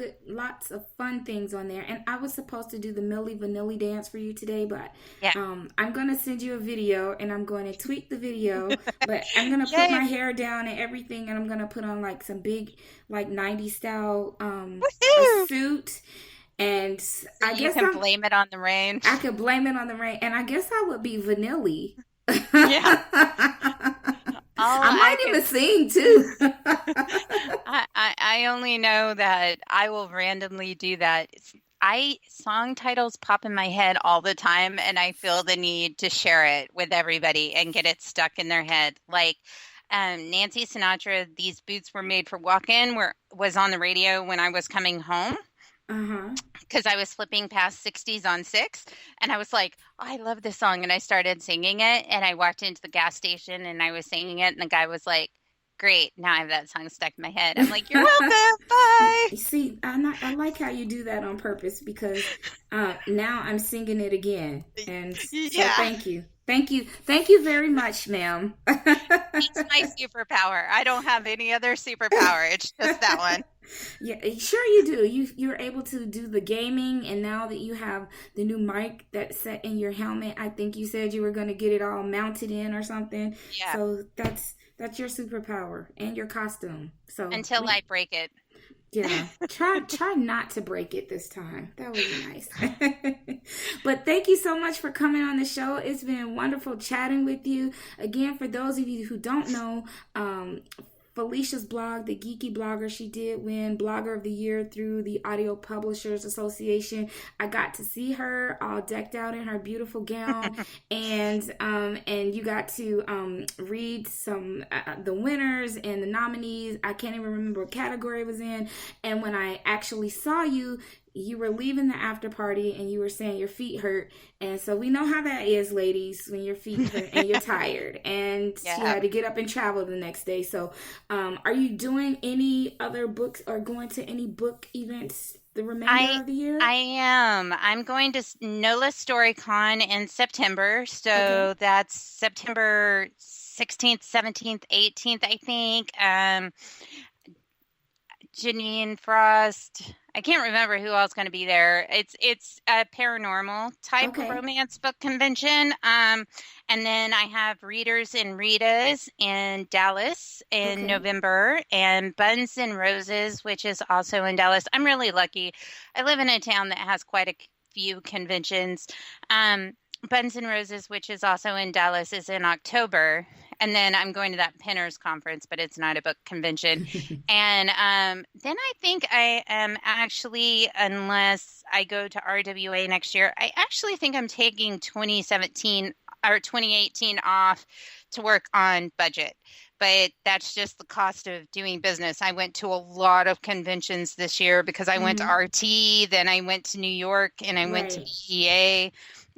fun things on there. And I was supposed to do the Milli Vanilli dance for you today, but yeah. I'm going to send you a video and I'm going to tweak the video. But I'm going to put Yay. my hair down and everything, and I'm going to put on like some big, like 90s style a Woohoo! suit. And So I you guess can blame it on the rain. I could blame it on the rain. And I guess I would be Vanilli. Yeah. All I might even sing too. I only know that I will randomly do that. Song titles pop in my head all the time, and I feel the need to share it with everybody and get it stuck in their head. Like Nancy Sinatra, "These Boots Were Made for Walking" was on the radio when I was coming home, Uh-huh. because I was flipping past 60s on 6, and I was like, oh, I love this song, and I started singing it, and I walked into the gas station and I was singing it, and the guy was like, great, now I have that song stuck in my head. I'm like, you're welcome, bye. You see, I like how you do that on purpose, because now I'm singing it again. And so Yeah, thank you very much, ma'am. it's my superpower. I don't have any other superpower. It's just that one. Yeah, sure you do. You're able to do the gaming, and now that you have the new mic that's set in your helmet, I think you said you were going to get it all mounted in or something. Yeah, So that's your superpower and your costume. So until I break it. yeah, try not to break it this time. That would be nice. But thank you so much for coming on the show. It's been wonderful chatting with you. Again, for those of you who don't know, Felicia's blog, the Geeky Blogger, she did win Blogger of the Year through the Audio Publishers Association. I got to see her all decked out in her beautiful gown, and you got to read some the winners and the nominees. I can't even remember what category it was in. And when I actually saw you, you were leaving the after party and you were saying your feet hurt. And so we know how that is, ladies, when your feet hurt and you're tired. And Yeah. you had to get up and travel the next day. So are you doing any other books or going to any book events the remainder of the year? I am. I'm going to NOLA StoryCon in September. So Okay. that's September 16th, 17th, 18th, I think. Janine Frost. I can't remember who else is going to be there. It's a paranormal type Okay. romance book convention. And then I have Readers and Ritas in Dallas in Okay. November, and Buns and Roses, which is also in Dallas. I'm really lucky. I live in a town that has quite a few conventions. Buns and Roses, which is also in Dallas, is in October. And then I'm going to that Pinners conference, but it's not a book convention. And then I think I am actually, unless I go to RWA next year, I actually think I'm taking 2017 or 2018 off to work on budget. But that's just the cost of doing business. I went to a lot of conventions this year because I went to RT, then I went to New York, and I went to EA,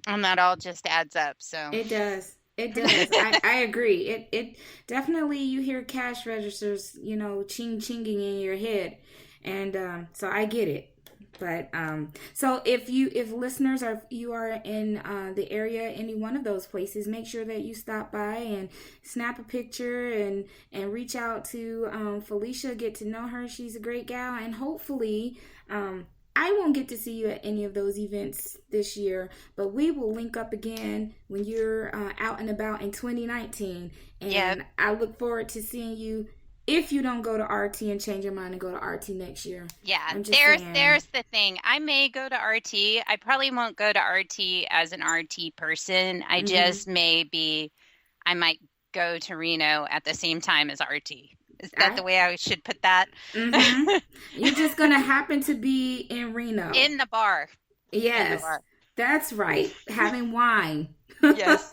and that all just adds up. So it does. It does. I agree. It definitely, you hear cash registers, chinging in your head. And so I get it. But so if listeners you are in the area, any one of those places, make sure that you stop by and snap a picture and reach out to Felicia, get to know her. She's a great gal, and hopefully I won't get to see you at any of those events this year, but we will link up again when you're out and about in 2019. And I look forward to seeing you if you don't go to RT and change your mind and go to RT next year. Yeah, there's the thing. I may go to RT. I probably won't go to RT as an RT person. I just I might go to Reno at the same time as RT. Is that the way I should put that? You're just going to happen to be in Reno. In the bar. Yes, that's right. Having wine. Yes.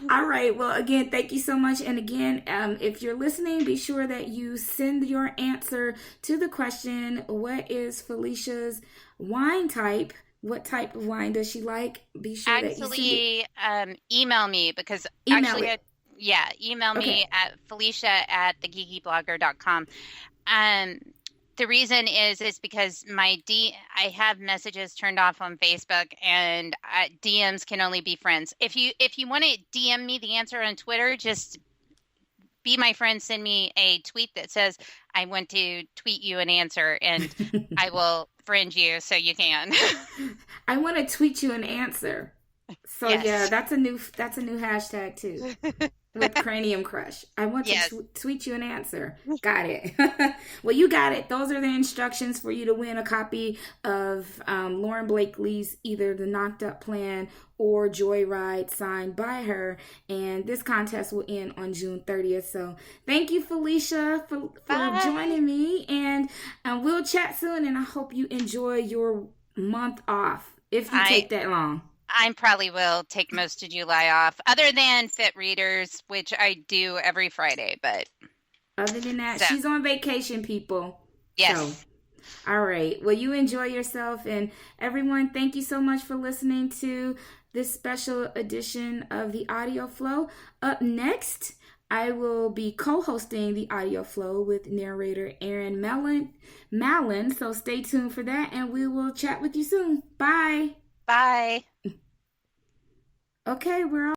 All right. Well, again, thank you so much. And again, if you're listening, be sure that you send your answer to the question, what is Felicia's wine type? What type of wine does she like? Be sure that you send it. Email me because email me at felicia@thegeekyblogger.com. The reason is because I have messages turned off on Facebook, and DMs can only be friends. If you want to DM me the answer on Twitter, just be my friend. Send me a tweet that says, I want to tweet you an answer, and I will friend you so you can. I want to tweet you an answer. So yeah, that's a new hashtag too. With Cranium Crush. I want to tweet you an answer. Got it. Well, you got it. Those are the instructions for you to win a copy of Lauren Blakely's either The Knocked Up Plan or Joyride, signed by her. And this contest will end on June 30th. So thank you, Felicia, for joining me. And we'll chat soon. And I hope you enjoy your month off, if you take that long. I probably will take most of July off, other than Fit Readers, which I do every Friday. But other than that, she's on vacation, people. Yes. So, all right. Well, you enjoy yourself. And everyone, thank you so much for listening to this special edition of the Audio Flow. Up next, I will be co-hosting the Audio Flow with narrator Aaron Mallon. So stay tuned for that, and we will chat with you soon. Bye. Bye. Okay, we're all